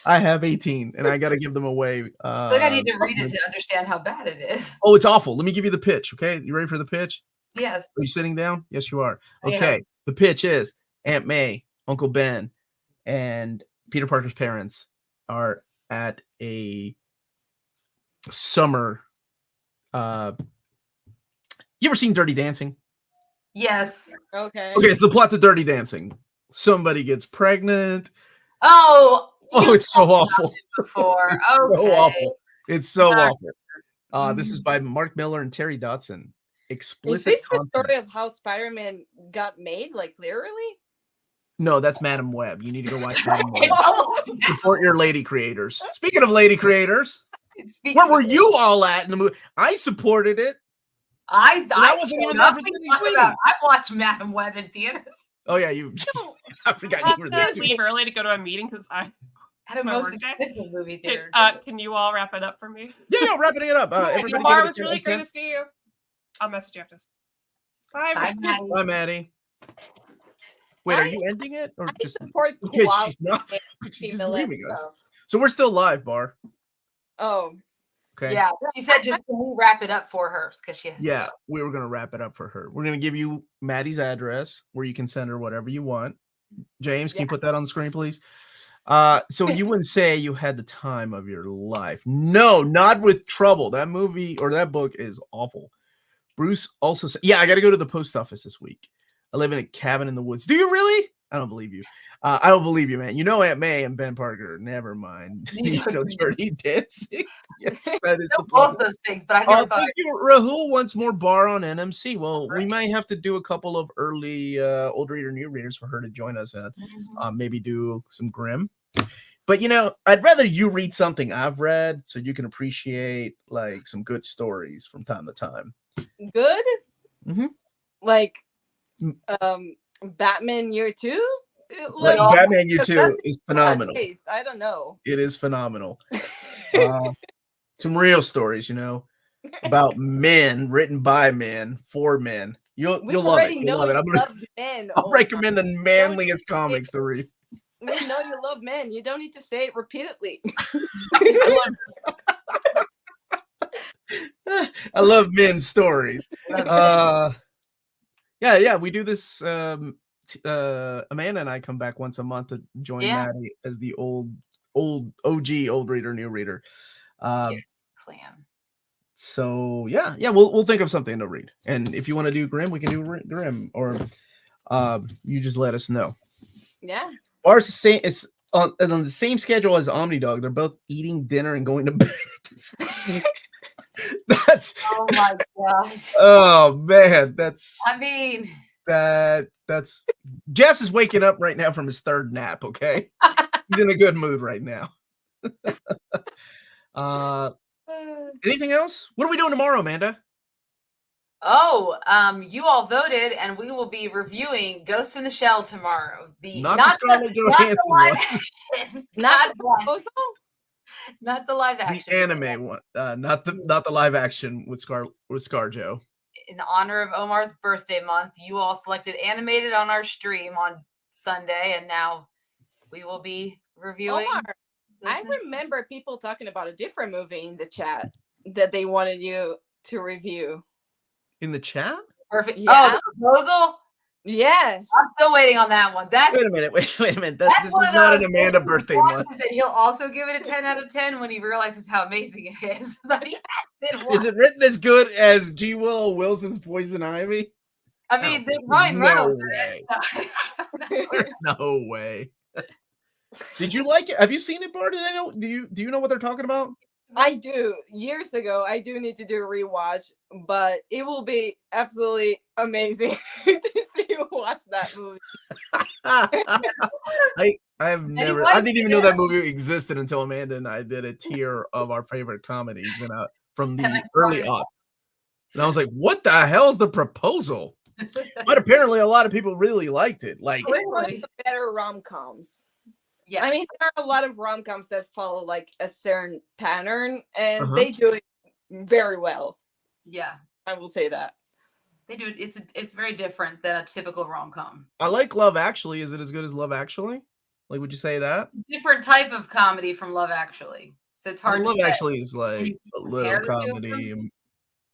Speaker 2: I have 18 and I got to give them away.
Speaker 4: I think I need to read it to understand how bad it is.
Speaker 2: Oh, it's awful. Let me give you the pitch. Okay. You ready for the pitch?
Speaker 4: Yes.
Speaker 2: Are you sitting down? Yes, you are.
Speaker 4: Yeah.
Speaker 2: Okay. The pitch is Aunt May, Uncle Ben, and Peter Parker's parents are at a summer. You ever seen Dirty Dancing?
Speaker 4: Yes.
Speaker 3: Okay.
Speaker 2: Okay, it's the plot to Dirty Dancing. Somebody gets pregnant.
Speaker 4: Oh,
Speaker 2: it's so awful.
Speaker 4: before.
Speaker 2: It's so
Speaker 4: Okay.
Speaker 2: awful. It's so
Speaker 4: Yeah.
Speaker 2: awful. This is by Mark Miller and Terry Dotson.
Speaker 3: Is
Speaker 2: Explicit
Speaker 3: this the
Speaker 2: content.
Speaker 3: story of how Spider-Man got made? Like literally?
Speaker 2: No, that's Madam Web. You need to go watch Madam Web. Support your lady creators. Speaking of lady creators, where were you all at in the movie? I supported it.
Speaker 4: I
Speaker 2: wasn't even there for Sydney Sweeney.
Speaker 4: I watched Madam Web in theaters.
Speaker 2: Oh yeah, you. I forgot you were
Speaker 1: I
Speaker 2: there.
Speaker 1: have to leave early to go to a meeting because I
Speaker 4: At a
Speaker 1: My
Speaker 4: most
Speaker 1: work day?
Speaker 4: expensive movie theater.
Speaker 1: can you all wrap it up for me?
Speaker 2: Yeah, wrapping it up. Everybody
Speaker 1: Omar,
Speaker 2: give
Speaker 1: it
Speaker 2: it
Speaker 1: was
Speaker 2: a
Speaker 1: really
Speaker 2: 10
Speaker 1: great
Speaker 2: out
Speaker 1: to
Speaker 2: of
Speaker 1: see you. I'll message you after this. Bye.
Speaker 4: Bye, Maddie.
Speaker 2: 10. Bye, Maddie. Wait, are you ending it or
Speaker 3: I
Speaker 2: just?
Speaker 3: support
Speaker 2: Okay,
Speaker 3: quality
Speaker 2: she's not.
Speaker 3: and
Speaker 2: She's
Speaker 3: female
Speaker 2: leaving us.
Speaker 3: stuff.
Speaker 2: So we're still live, Bar.
Speaker 3: Oh,
Speaker 2: Okay.
Speaker 4: Yeah, she said just can we wrap it up for her because she has to
Speaker 2: Yeah,
Speaker 4: go.
Speaker 2: we were gonna wrap it up for her. We're gonna give you Maddie's address where you can send her whatever you want. James, can you put that on the screen, please? So you wouldn't say you had the time of your life. No, not with Trouble. That movie or that book is awful. Bruce also said, yeah, I got to go to the post office this week. I live in a cabin in the woods. Do you really? I don't believe you. I don't believe you, man. You know Aunt May and Ben Parker. Never mind. You know Dirty Dancing. Yes, that is
Speaker 4: I know
Speaker 2: the
Speaker 4: both those things, but I never thought.
Speaker 2: thank you, Rahul. Wants more Bar on NMC. Well, we might have to do a couple of early old reader, new readers for her to join us and maybe do some Grimm. But you know, I'd rather you read something I've read so you can appreciate like some good stories from time to time.
Speaker 3: good.
Speaker 2: Mhm.
Speaker 3: Like,
Speaker 2: Mm.
Speaker 3: Batman Year 2.
Speaker 2: Like
Speaker 4: Well,
Speaker 2: Batman Year
Speaker 3: because
Speaker 2: 2
Speaker 3: that's
Speaker 2: is
Speaker 3: bad
Speaker 2: phenomenal.
Speaker 3: taste. I don't know.
Speaker 2: It is phenomenal. Some real stories, you know, about men written by men for men. You'll
Speaker 3: We
Speaker 2: love it.
Speaker 3: already
Speaker 2: You'll
Speaker 3: know
Speaker 2: love it.
Speaker 3: you
Speaker 2: I'm gonna
Speaker 3: love men.
Speaker 2: I'll
Speaker 3: Omar.
Speaker 2: recommend the manliest comics to read.
Speaker 3: We know you love men. You don't need to say it repeatedly.
Speaker 2: I love men's stories. Yeah, we do this. Amanda and I come back once a month to join Maddie as the old OG old reader, new reader.
Speaker 4: Clan.
Speaker 2: So yeah, we'll think of something to read. And if you want to do Grimm, we can do Grimm, or you just let us know.
Speaker 3: Yeah.
Speaker 2: Ours is the same. It's on the same schedule as OmniDog. They're both eating dinner and going to bed. That's.
Speaker 4: Oh my gosh.
Speaker 2: Oh man, that's.
Speaker 4: I mean,
Speaker 2: that's. Jess is waking up right now from his third nap. Okay, he's in a good mood right now. Anything else? What are we doing tomorrow, Amanda?
Speaker 4: You all voted, and we will be reviewing Ghost in the Shell tomorrow.
Speaker 2: Not the Scarlett Johansson one.
Speaker 3: Not the live action.
Speaker 2: The anime one, not the live action with ScarJo.
Speaker 4: In honor of Omar's birthday month, you all selected animated on our stream on Sunday, and now we will be reviewing.
Speaker 3: Omar, I remember people talking about a different movie in the chat that they wanted you to review.
Speaker 2: In the chat?
Speaker 4: Perfect.
Speaker 3: Yeah.
Speaker 4: Oh, the proposal?
Speaker 3: Yes.
Speaker 4: I'm still waiting on that one.
Speaker 2: Wait a minute. This is not an Amanda birthday month.
Speaker 4: That he'll also give it a 10 out of 10 when he realizes how amazing it is.
Speaker 2: Is it written as good as G. Willow Wilson's Poison Ivy?
Speaker 4: I mean, Ryan Reynolds.
Speaker 2: No way. Did you like it? Have you seen it, Bart? Do you know what they're talking about?
Speaker 3: I do. Years ago, I do need to do a rewatch, but it will be absolutely amazing to see you watch that movie.
Speaker 2: I didn't even know that movie existed until Amanda and I did a tier of our favorite comedies from the early aughts. And I was like, what the hell is The Proposal? But apparently a lot of people really liked it. Like,
Speaker 3: it's one of the better rom-coms.
Speaker 4: Yes.
Speaker 3: I mean, there are a lot of rom-coms that follow like a certain pattern, and they do it very well.
Speaker 4: Yeah,
Speaker 3: I will say that
Speaker 4: they do. It's very different than a typical rom-com.
Speaker 2: I like Love Actually. Is it as good as Love Actually? Like, would you say that?
Speaker 4: Different type of comedy from Love Actually. So it's hard.
Speaker 2: Love Actually is like a little comedy, a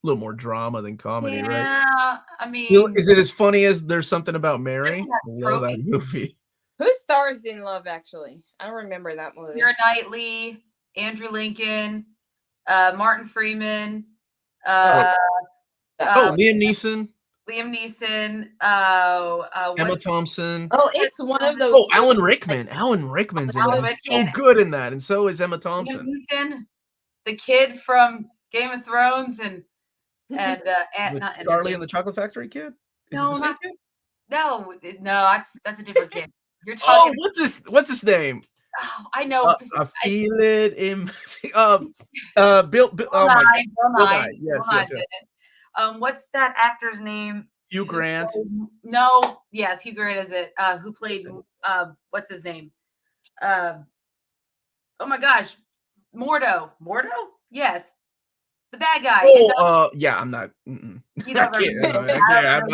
Speaker 2: little more drama than comedy, right?
Speaker 4: Yeah, I mean,
Speaker 2: is it as funny as There's Something About Mary? I love that movie.
Speaker 3: Who stars in Love Actually? I don't remember that movie.
Speaker 4: Keira Knightley, Andrew Lincoln, Martin Freeman,
Speaker 2: Liam Neeson. Emma Thompson.
Speaker 3: Oh, it's one of those.
Speaker 2: Oh, Alan Rickman. Alan Rickman's in it. He's so good in that, and so is Emma Thompson.
Speaker 4: Liam Neeson, the kid from Game of Thrones, and
Speaker 2: Charlie and the Chocolate Factory kid.
Speaker 4: No, that's a different kid. You're talking.
Speaker 2: Oh, what's his name?
Speaker 4: Oh, I know.
Speaker 2: I feel it in. Bill Nye. Yes.
Speaker 4: What's that actor's name?
Speaker 2: Hugh Grant.
Speaker 4: No, yes, Hugh Grant is it? Who played? What's his name? Oh my gosh, Mordo. Mordo? Yes, the bad guy.
Speaker 2: Oh, yeah. I'm not. I'm not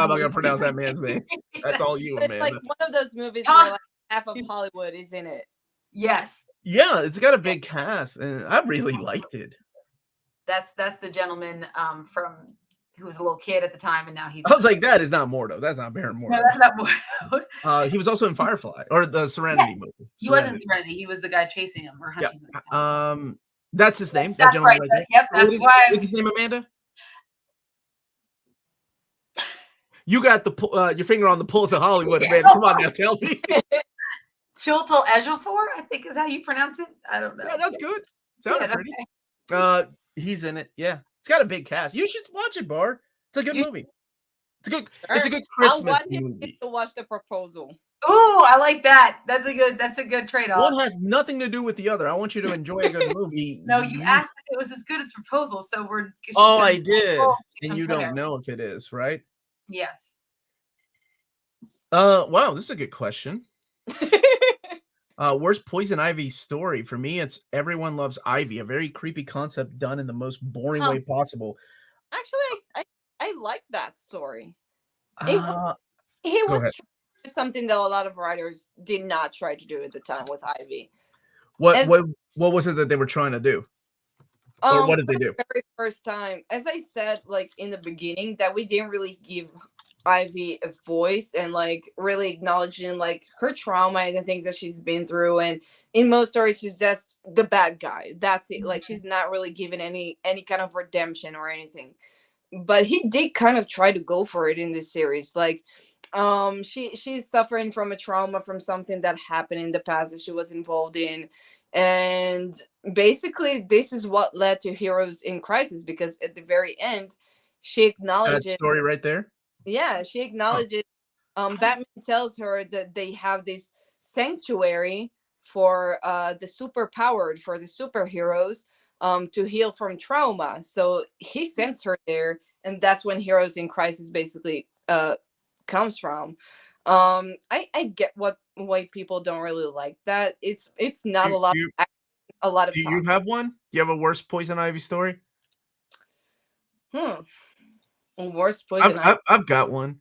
Speaker 2: gonna pronounce that man's name. That's all you, man.
Speaker 3: It's like one of those movies where like half of Hollywood is in it.
Speaker 4: Yes.
Speaker 2: Yeah, it's got a big cast, and I really liked it.
Speaker 4: That's the gentleman from who was a little kid at the time, and now he's.
Speaker 2: I was like, that is not Mordo. That's not Baron Mordo.
Speaker 4: No, that's not Mordo.
Speaker 2: He was also in Firefly or the Serenity movie.
Speaker 4: He was in Serenity. He was the guy chasing him or hunting him.
Speaker 2: That's his name.
Speaker 4: That's
Speaker 2: that
Speaker 4: right.
Speaker 2: Right
Speaker 4: Yep, that's why.
Speaker 2: What's his name, Amanda? You got your finger on the pulse of Hollywood, Amanda. Come on now, tell me.
Speaker 4: Chiwetel Ejiofor, I think is how you pronounce it. I don't know.
Speaker 2: Yeah, that's good. Sounded pretty. He's in it. Yeah, it's got a big cast. You should watch it, Bar. It's a good movie. It's a good Christmas movie.
Speaker 3: To watch The Proposal.
Speaker 4: Ooh, I like that. That's a good trade-off.
Speaker 2: One has nothing to do with the other. I want you to enjoy a good movie.
Speaker 4: No, you asked if it was as good as Proposal, so we're.
Speaker 2: Oh, I did, and you don't know if it is, right?
Speaker 4: Yes.
Speaker 2: Wow, this is a good question. Worst Poison Ivy story? For me, it's Everyone Loves Ivy, a very creepy concept done in the most boring way possible.
Speaker 3: Actually, I like that story.
Speaker 2: It
Speaker 3: was something that a lot of writers did not try to do at the time with Ivy.
Speaker 2: What was it that they were trying to do? Or what did they do?
Speaker 3: The very first time, as I said, like in the beginning, that we didn't really give Ivy a voice and like really acknowledging like her trauma and the things that she's been through. And in most stories, she's just the bad guy. That's it. Like she's not really given any kind of redemption or anything. But he did kind of try to go for it in this series. Like she's suffering from a trauma from something that happened in the past that she was involved in. And basically this is what led to Heroes in Crisis, because at the very end she
Speaker 2: That
Speaker 3: acknowledges
Speaker 2: story right there.
Speaker 3: yeah, she acknowledges Batman tells her that they have this sanctuary for the superpowered, for the superheroes, to heal from trauma. So he sends her there, and that's when Heroes in Crisis basically comes from. I get why people don't really like that. It's not
Speaker 2: Do
Speaker 3: a lot
Speaker 2: you,
Speaker 3: a lot of
Speaker 2: do
Speaker 3: talk.
Speaker 2: you have one? Do you have a worst Poison Ivy story?
Speaker 3: Worst Poison
Speaker 2: I've got one.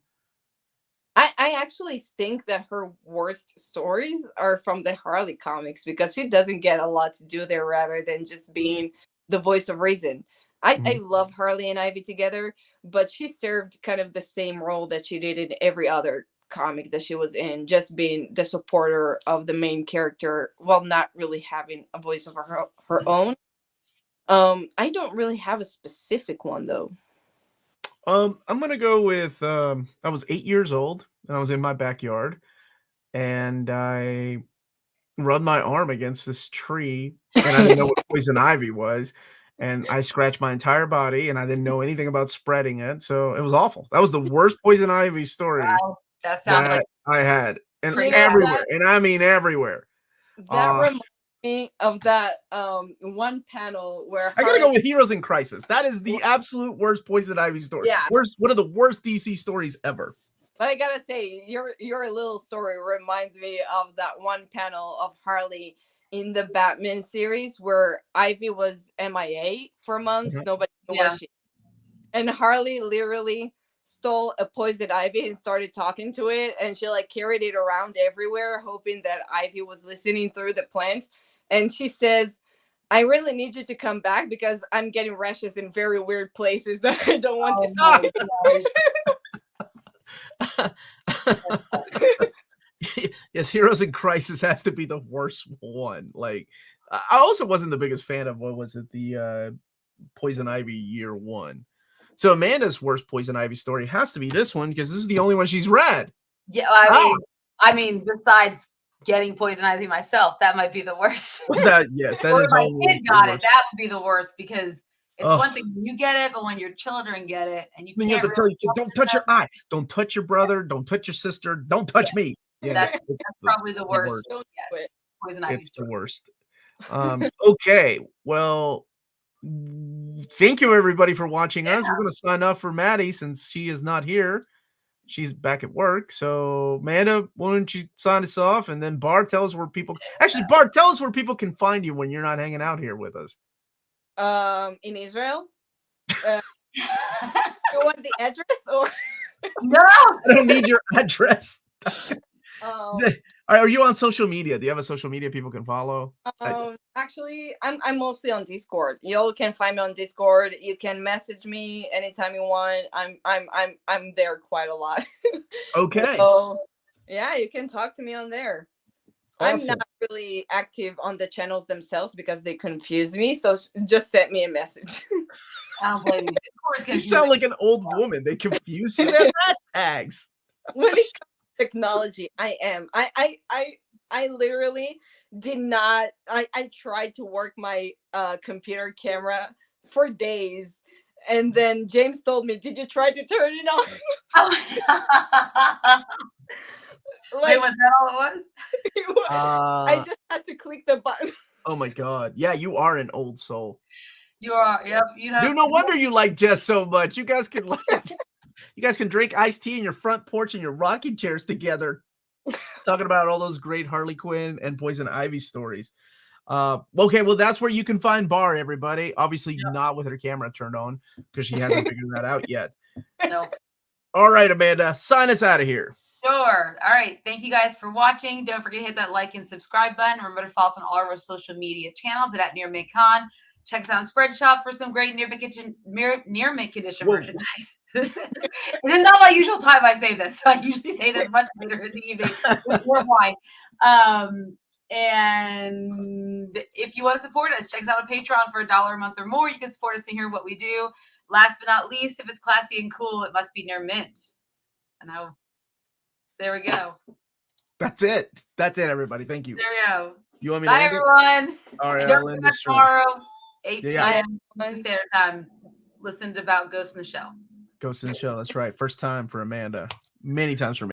Speaker 3: I actually think that her worst stories are from the Harley comics, because she doesn't get a lot to do there rather than just being the voice of reason. I love Harley and Ivy together, but she served kind of the same role that she did in every other comic that she was in, just being the supporter of the main character while not really having a voice of her own. I don't really have a specific one though.
Speaker 2: I'm gonna go with I was 8 years old and I was in my backyard and I rubbed my arm against this tree and I didn't know what poison ivy was. And I scratched my entire body and I didn't know anything about spreading it. So it was awful. That was the worst poison ivy story
Speaker 4: Wow, that sounds
Speaker 2: that
Speaker 4: like
Speaker 2: I had. And
Speaker 3: You know,
Speaker 2: everywhere. And I mean everywhere.
Speaker 3: that reminds me of that one panel where
Speaker 2: I gotta go
Speaker 3: Harley,
Speaker 2: with Heroes in Crisis. That is the absolute worst poison ivy story.
Speaker 3: Yeah.
Speaker 2: One of the worst DC stories ever.
Speaker 3: but I gotta say, your little story reminds me of that one panel of Harley in the Batman series where Ivy was MIA for months.
Speaker 2: Mhm.
Speaker 3: Nobody knew
Speaker 4: Yeah.
Speaker 3: where she, and Harley literally stole a poison ivy and started talking to it, and she like carried it around everywhere, hoping that Ivy was listening through the plant. And she says, I really need you to come back because I'm getting rashes in very weird places that I don't want to
Speaker 4: Oh
Speaker 3: see.
Speaker 4: my
Speaker 2: Yes, Heroes in Crisis has to be the worst one. Like, I also wasn't the biggest fan of what was it, the Poison Ivy year one. So Amanda's worst Poison Ivy story has to be this one because this is the only one she's read.
Speaker 4: Yeah,
Speaker 2: Wow.
Speaker 4: I mean, besides getting poison ivy myself, that might be the worst.
Speaker 2: Yes, that
Speaker 4: Or
Speaker 2: is
Speaker 4: if my
Speaker 2: always
Speaker 4: kid
Speaker 2: the
Speaker 4: got it,
Speaker 2: worst.
Speaker 4: that would be the worst because it's
Speaker 2: Ugh.
Speaker 4: one thing when you get it, but when your children get it and you
Speaker 2: Then you
Speaker 4: can't
Speaker 2: have to tell
Speaker 4: really
Speaker 2: your kid, don't touch your eye, don't touch your brother, don't touch your sister, don't touch me. Yeah,
Speaker 4: that's probably the worst.
Speaker 3: Don't do it.
Speaker 4: Yes, poison ivy
Speaker 2: It's the
Speaker 4: story.
Speaker 2: worst. Okay, well, thank you everybody for watching us. We're going to sign off for Maddie since she is not here. She's back at work. So, Amanda, why don't you sign us off? And then Bar, tell us where people. Actually, Bar, tell us where people can find you when you're not hanging out here with us.
Speaker 3: In Israel. You want the address or?
Speaker 4: No,
Speaker 2: I don't need your address.
Speaker 3: Um,
Speaker 2: Are you on social media? Do you have a social media people can follow?
Speaker 3: Actually, I'm mostly on Discord. You can find me on Discord. You can message me anytime you want. I'm there quite a lot.
Speaker 2: Okay.
Speaker 3: So, yeah, you can talk to me on there. I'm
Speaker 2: Awesome.
Speaker 3: not really active on the channels themselves because they confuse me. So just send me a message.
Speaker 4: I don't blame you. Discord's
Speaker 2: You
Speaker 4: confusing.
Speaker 2: sound like an old woman. They confuse you. They have hashtags.
Speaker 3: When it comes to technology, I am. I literally did not. I tried to work my computer camera for days, and then James told me, "Did you try to turn it on?"
Speaker 4: Wait, was that all it was?
Speaker 3: I just had to click the button.
Speaker 2: Oh my god. Yeah, you are an old soul.
Speaker 4: You are. Yep. You know.
Speaker 2: Dude, no wonder you like Jess so much. You guys can drink iced tea in your front porch and your rocking chairs together, talking about all those great Harley Quinn and Poison Ivy stories. Okay, well, that's where you can find Bar, everybody. Obviously, not with her camera turned on because she hasn't figured that out yet.
Speaker 4: No.
Speaker 2: All right, Amanda, sign us out of here.
Speaker 4: Sure. All right. Thank you guys for watching. Don't forget to hit that like and subscribe button. Remember to follow us on all of our social media channels at NearMayCon. Check us out on Spread Shop for some great near mint condition
Speaker 2: Whoa.
Speaker 4: merchandise. It is not my usual time I say this. I usually say this much later in the evening with more wine. And if you want to support us, check us out on Patreon for $1 a month or more. You can support us and hear what we do. Last but not least, if it's classy and cool, it must be near mint. And there we go.
Speaker 2: That's it. That's it, everybody. Thank you.
Speaker 4: There we go.
Speaker 2: You want me to
Speaker 4: Bye,
Speaker 2: end it?
Speaker 4: everyone.
Speaker 2: All right,
Speaker 4: And don't
Speaker 2: I'll end
Speaker 4: forget
Speaker 2: this stream.
Speaker 4: tomorrow, 8
Speaker 2: Yeah.
Speaker 4: p.m. Standard Time. Listen to about Ghost in the Shell.
Speaker 2: Ghost in the Shell. That's right. First time for Amanda. Many times for me.